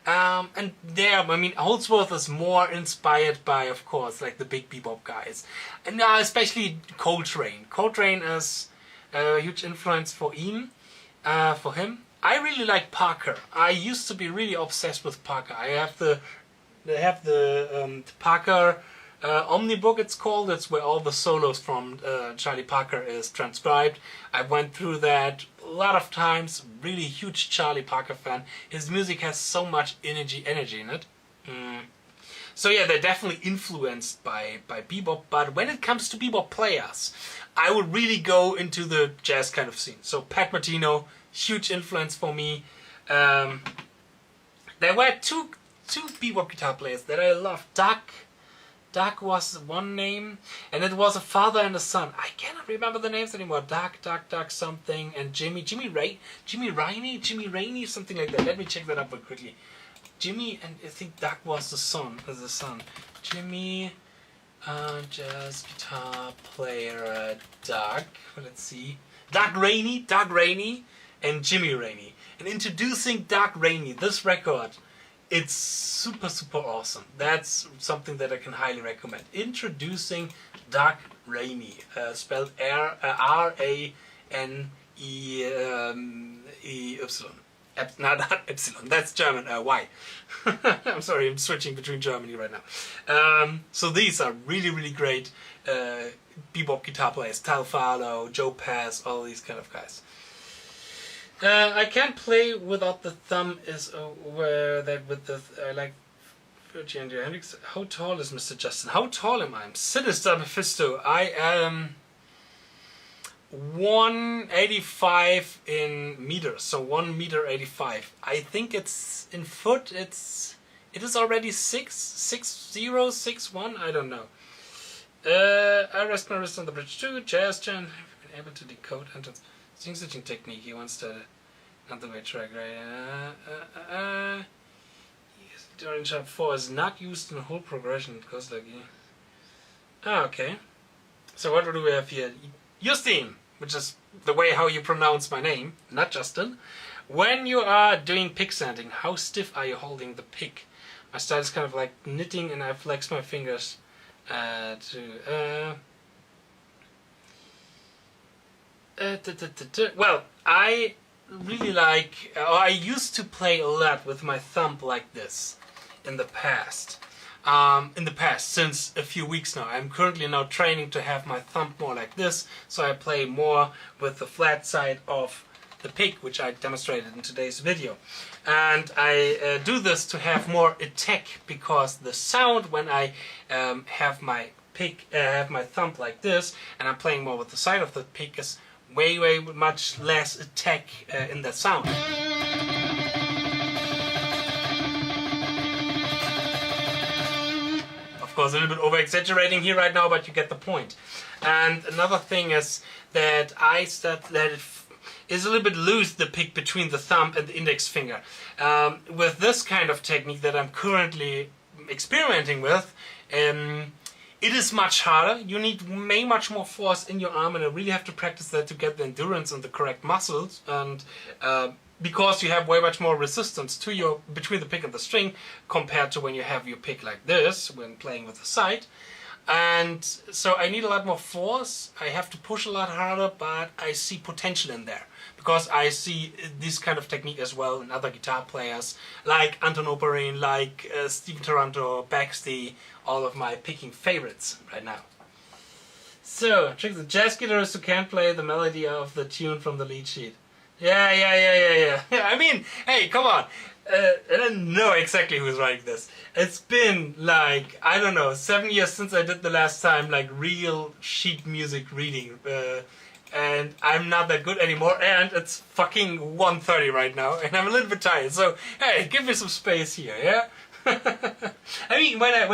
And there, I mean, Holdsworth is more inspired by, of course, like the big bebop guys. And especially Coltrane. Coltrane is a huge influence for him. I really like Parker. I used to be really obsessed with Parker. I have the Parker Omnibook, it's called. It's where all the solos from Charlie Parker is transcribed. I went through that a lot of times. Really huge Charlie Parker fan. His music has so much energy in it. So yeah, they're definitely influenced by bebop. But when it comes to bebop players, I would really go into the jazz kind of scene. So Pat Martino, huge influence for me. There were two bebop guitar players that I loved. Doug was one name, and it was a father and a son. I cannot remember the names anymore. Doug something, and Jimmy Rainey, something like that. Let me check that up real quickly. Jimmy, and I think Doug was the son. Jimmy, jazz guitar player, Doug. Let's see. Doug Rainey, and Jimmy Rainey. And introducing Doug Rainey, this record, it's super awesome. That's something that I can highly recommend. Introducing Doug Rainey, spelled R-A-N-E-Y. Not Epsilon, that's German, Y. I'm sorry, I'm switching between Germany right now. So these are really great bebop guitar players. Tal Farlow, Joe Pass, all these kind of guys. I can't play without the thumb is where that with the I like Virgie and Hendrix. How tall is Mr. Justin? How tall am I? I'm Sinister Mephisto. I am 185 in meters, so 1.85 m. I think it's in foot. It is already 6'0", 6'1". I don't know. I rest my wrist on the bridge too. Jazz Jan. I've been able to decode and string stitching technique. He wants to not the way track right. Yes, during sharp 4 is not used in the whole progression. It goes like here. Ah, okay. So what do we have here? Justin, which is the way how you pronounce my name, not Justin. When you are doing pick sanding, how stiff are you holding the pick? My style is kind of like knitting, and I flex my fingers well, I really like, or I used to play a lot with my thumb like this in the past. Since a few weeks now. I'm currently now training to have my thumb more like this, so I play more with the flat side of the pick, which I demonstrated in today's video. And I do this to have more attack, because the sound when I have my thumb like this and I'm playing more with the side of the pick is way much less attack in that sound. Of course, a little bit over exaggerating here right now, but you get the point. And another thing is that it is a little bit loose, the pick between the thumb and the index finger. With this kind of technique that I'm currently experimenting with, it is much harder. You need much more force in your arm, and you really have to practice that to get the endurance and the correct muscles. And because you have way much more resistance to between the pick and the string compared to when you have your pick like this when playing with the side. And so I need a lot more force. I have to push a lot harder, but I see potential in there, because I see this kind of technique as well in other guitar players like Anton Operain, like Stephen Taranto, Baxter, all of my picking favorites right now. So, check the jazz guitarist who can't play the melody of the tune from the lead sheet. Yeah. I mean, hey, come on. I don't know exactly who's writing this. It's been like, I don't know, 7 years since I did the last time like real sheet music reading. And I'm not that good anymore, and it's fucking 1:30 right now, and I'm a little bit tired. So, hey, give me some space here, yeah? I mean, when I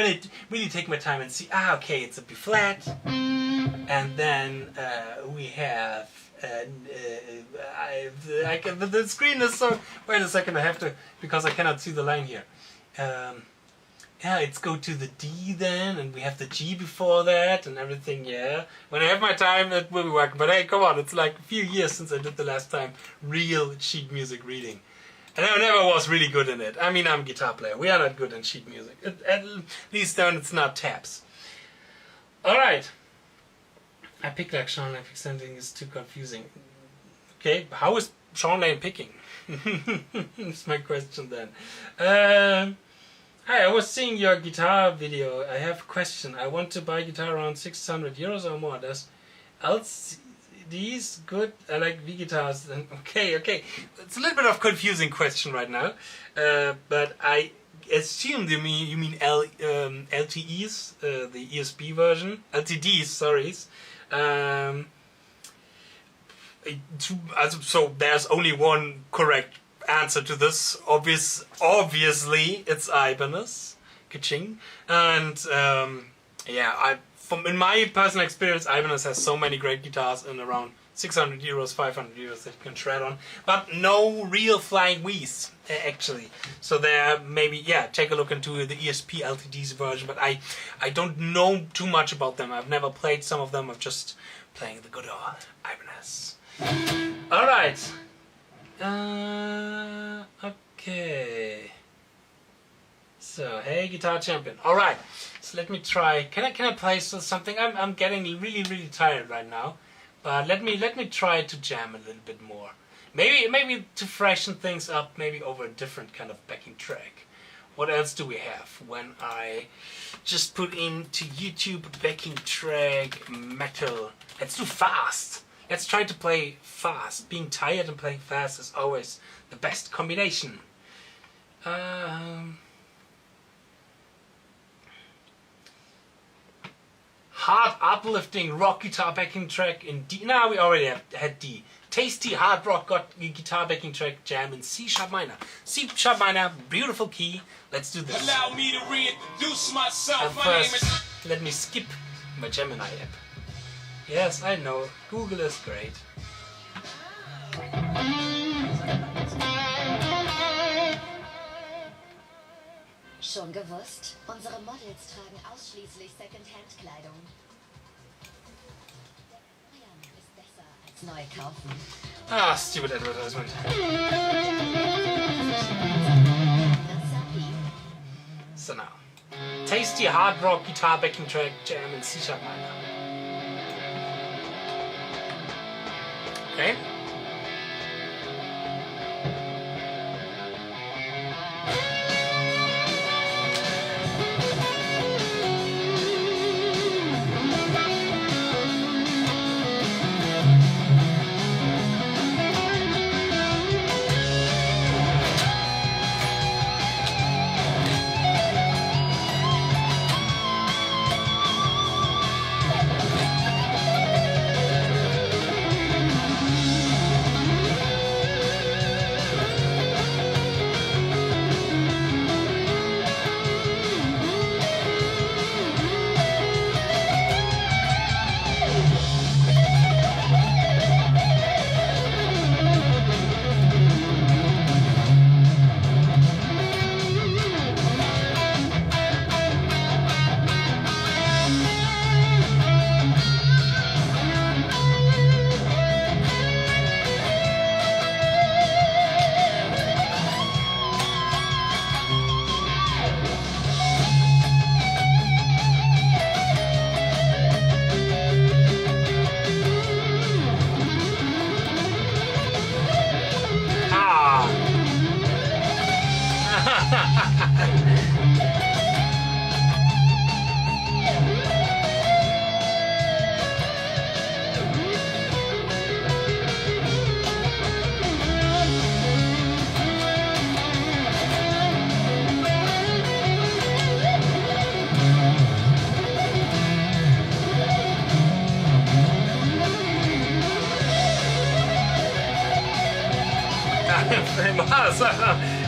really take my time and see, okay, it's a B flat, and then we have, the screen is so, wait a second, I have to, because I cannot see the line here. Yeah, it's go to the D then, and we have the G before that, and everything, yeah. When I have my time, it will be working, but hey, come on, it's like a few years since I did the last time real sheet music reading. And I never was really good in it. I mean, I'm a guitar player. We are not good in sheet music. At least then it's not tabs. Alright. I pick like Sean Lane, something is too confusing. Okay, how is Sean Lane picking? That's my question then. Hi, I was seeing your guitar video. I have a question. I want to buy a guitar around 600 euros or more. Does LCDs good? I like V guitars. Okay. It's a little bit of a confusing question right now. But I assume you mean LTEs, the ESP version. LTDs, sorry. So there's only one correct answer to this. Obviously it's Ibanez, Kaching, and yeah, in my personal experience, Ibanez has so many great guitars in around 600 euros, 500 euros that you can shred on, but no real flying V's actually. So there, maybe, yeah, take a look into the ESP LTDs version, but I don't know too much about them. I've never played some of them. I'm just playing the good old Ibanez. All right. Okay. So, hey, Guitar Champion. All right. So let me try. Can I play something? I'm getting really tired right now. But let me try to jam a little bit more. Maybe to freshen things up. Maybe over a different kind of backing track. What else do we have? When I just put into YouTube backing track metal. Let's do fast. Let's try to play fast. Being tired and playing fast is always the best combination. Hard uplifting rock guitar backing track in D. No, we already had D. Tasty hard rock guitar backing track jam in C sharp minor. C sharp minor, beautiful key. Let's do this. Allow me to reintroduce myself. And first, let me skip my Gemini app. Yes, I know. Google is great. Schon gewusst? Unsere Models tragen ausschließlich Second-Hand-Kleidung. Ist besser als neu kaufen. Ah, stupid advertisement. So now, tasty hard rock guitar backing track jam in 𝙬𝙀 minor. Okay.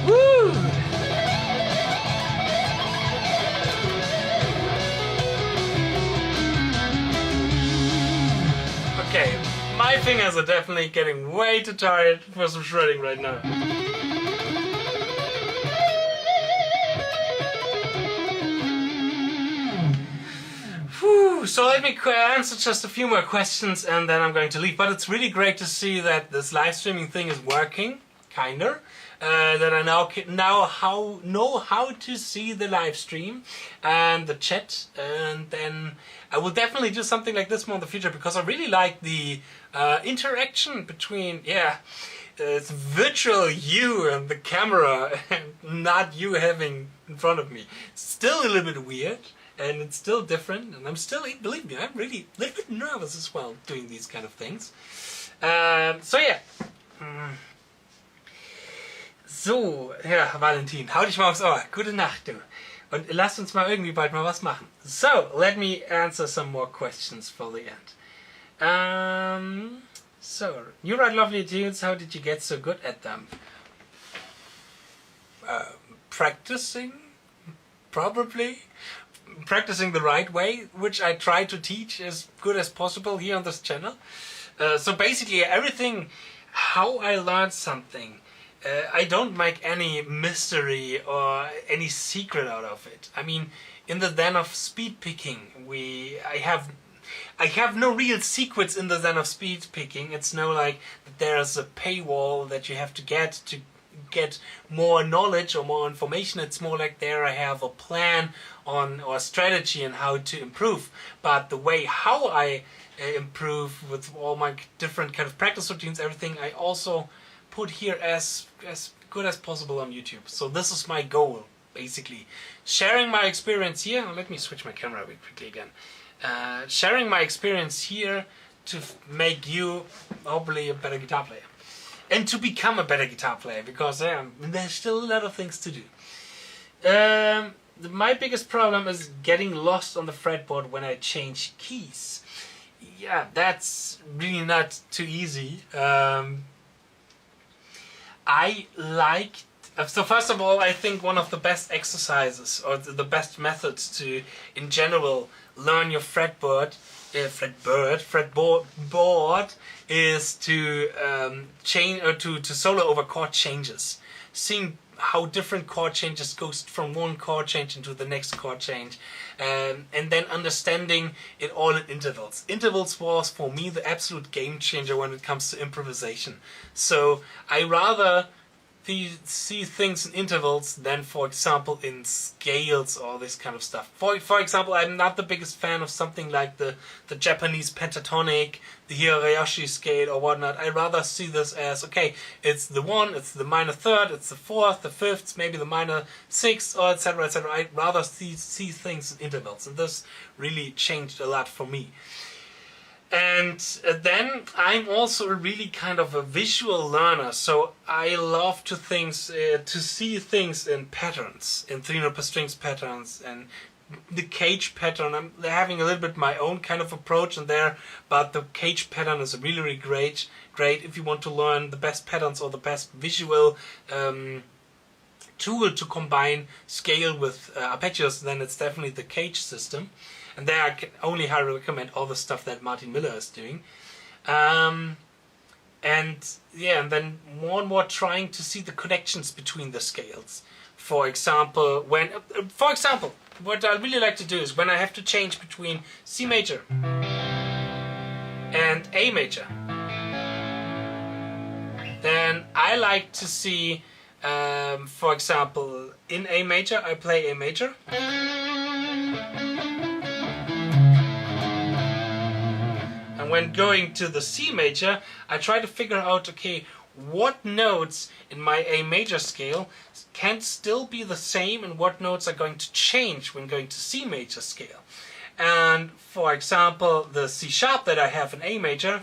Woo! Okay, my fingers are definitely getting way too tired for some shredding right now. Whew, so let me answer just a few more questions and then I'm going to leave. But it's really great to see that this live streaming thing is working, kinda. That I now know how to see the live stream and the chat, and then I will definitely do something like this more in the future because I really like the interaction between, it's virtual you and the camera and not you having in front of me. It's still a little bit weird and it's still different, and I'm still, believe me, I'm really a little bit nervous as well doing these kind of things. So yeah. So, ja, Valentin, hau dich mal aufs Ohr. Gute Nacht, du. Und lasst uns mal irgendwie bald mal was machen. So, let me answer some more questions for the end. So, you write lovely tunes. How did you get so good at them? Practicing, probably. Practicing the right way, which I try to teach as good as possible here on this channel. So basically everything, how I learned something, I don't make any mystery or any secret out of it. I mean, in the ZEN of Speedpicking, I have no real secrets in the ZEN of Speedpicking. It's no like that there's a paywall that you have to get more knowledge or more information. It's more like there I have a plan on or strategy on how to improve. But the way how I improve with all my different kind of practice routines, everything, I also put here as good as possible on YouTube. So this is my goal, basically. Sharing my experience here, let me switch my camera a bit quickly again. Sharing my experience here to make you hopefully a better guitar player. And to become a better guitar player, because there's still a lot of things to do. My biggest problem is getting lost on the fretboard when I change keys. Yeah, that's really not too easy. So first of all, I think one of the best exercises or the best methods to, in general, learn your fretboard is to change or to solo over chord changes. seeing how different chord changes goes from one chord change into the next chord change, and then understanding it all in intervals. Intervals was for me the absolute game changer when it comes to improvisation. So I rather see things in intervals than, for example, in scales or this kind of stuff. For example, I'm not the biggest fan of something like the Japanese pentatonic, the Hirayoshi scale or whatnot. I rather see this as, okay, it's the 1, it's the minor third, it's the 4th, the 5th, maybe the minor 6th, or etc. etc. I rather see things in intervals, and this really changed a lot for me. And then I'm also really kind of a visual learner, so I love to see things in patterns, in 3-note per strings patterns, and the cage pattern. I'm having a little bit my own kind of approach in there, but the cage pattern is really, really great if you want to learn the best patterns or the best visual tool to combine scale with arpeggios. Then it's definitely the cage system. And there I can only highly recommend all the stuff that Martin Miller is doing. And yeah, and then more and more trying to see the connections between the scales. For example, what I really like to do is when I have to change between C major and A major, then I like to see, for example, in A major, I play A major. And when going to the C major, I try to figure out, okay, what notes in my A major scale can still be the same and what notes are going to change when going to C major scale. And for example, the C sharp that I have in A major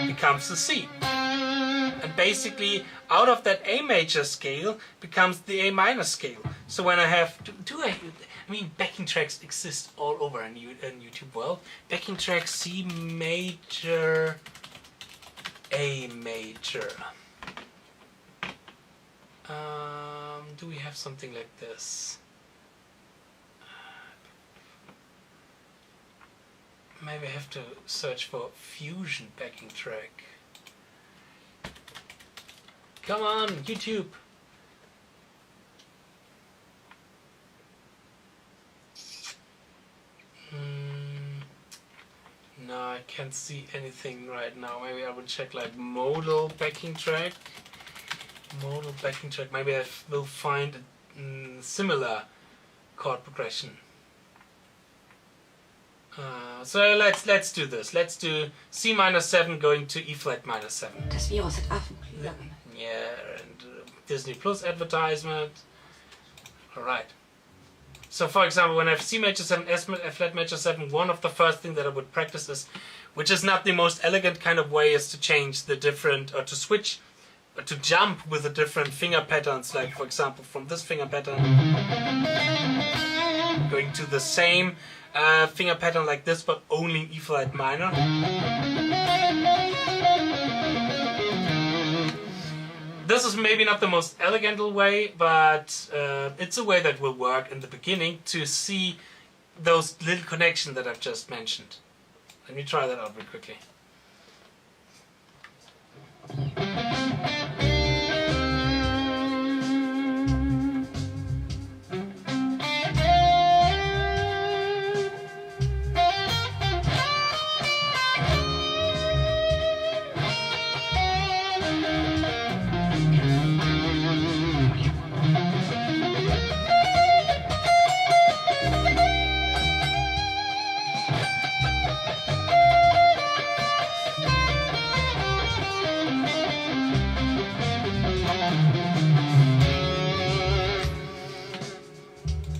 becomes the C. And basically, out of that A major scale becomes the A minor scale. So when I have I mean, backing tracks exist all over in YouTube world. Backing track C major, A major. Do we have something like this? Maybe I have to search for fusion backing track. Come on, YouTube. No, I can't see anything right now. Maybe I will check like modal backing track. Modal backing track. Maybe I will find a similar chord progression. So let's do this. Let's do C minor 7 going to E flat minor 7. Das Virus hat Affenklingen. Yeah, and Disney Plus advertisement. All right. So for example, when I have C major 7, F flat major 7, one of the first things that I would practice is, which is not the most elegant kind of way, is to change the different, or to switch, or to jump with the different finger patterns, like for example from this finger pattern, going to the same finger pattern like this, but only in E flat minor. This is maybe not the most elegant way, but it's a way that will work in the beginning to see those little connections that I've just mentioned. Let me try that out real quickly.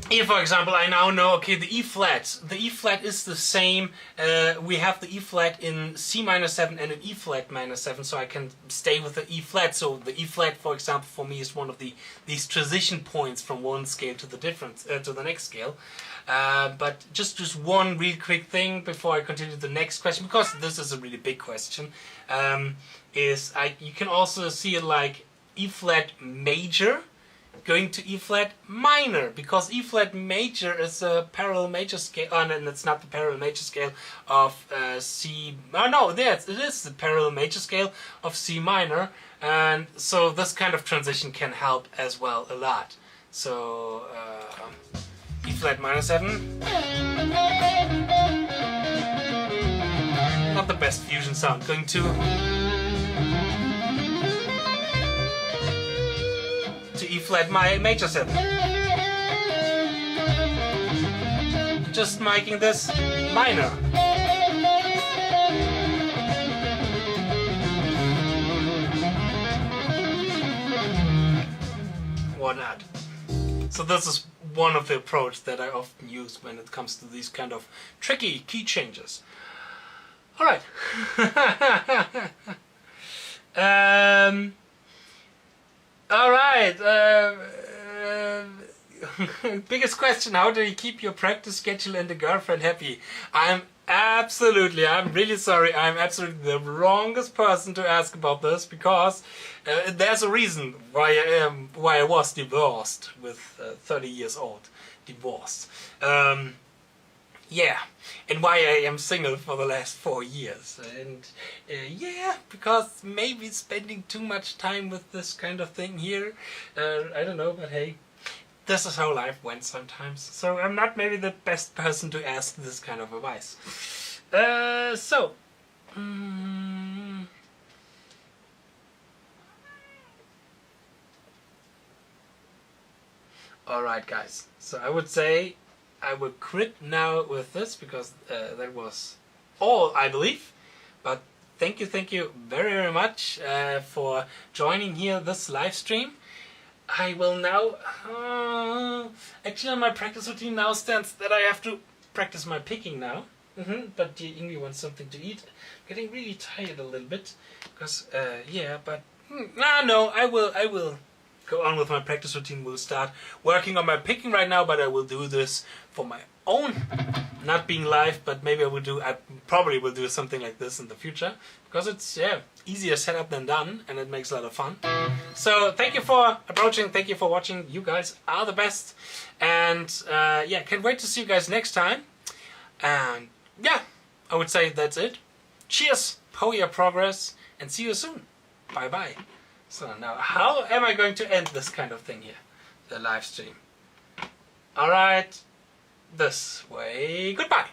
Here, for example, I now know, okay, the E flat is the same. We have the E flat in C minor 7 and in E flat minor 7, so I can stay with the E flat. So the E flat, for example, for me is one of these transition points from one scale to the next scale. But just one real quick thing before I continue to the next question, because this is a really big question, you can also see it like E flat major going to E flat minor, because E flat major is a parallel major scale, and it's not the parallel major scale of C. Oh no, it is the parallel major scale of C minor, and so this kind of transition can help as well a lot. So E flat minor 7. Not the best fusion sound. Going to E flat major 7. Just making this minor. Or not. So this is one of the approaches that I often use when it comes to these kind of tricky key changes. All right. All right. Biggest question: how do you keep your practice schedule and the girlfriend happy? I'm really sorry. I'm absolutely the wrongest person to ask about this, because there's a reason why I was divorced with 30 years old, divorced. Yeah, and why I am single for the last 4 years, and yeah, because maybe spending too much time with this kind of thing here, I don't know, but hey, this is how life went sometimes, so I'm not maybe the best person to ask this kind of advice. Alright guys, so I would say I will quit now with this, because that was all, I believe. But thank you very, very much for joining here this live stream. I will now, actually my practice routine now stands that I have to practice my picking now. But Ingrid wants something to eat. I'm getting really tired a little bit, because yeah, but no, I will go on with my practice routine. We'll start working on my picking right now, but I will do this for my own, not being live, but maybe I probably will do something like this in the future, because it's easier set up than done, and it makes a lot of fun. So thank you for approaching, thank you for watching. You guys are the best, and yeah, can't wait to see you guys next time. And yeah, I would say that's it. Cheers, power your progress, and see you soon. Bye bye. So now, how am I going to end this kind of thing here? The live stream. Alright, this way. Goodbye.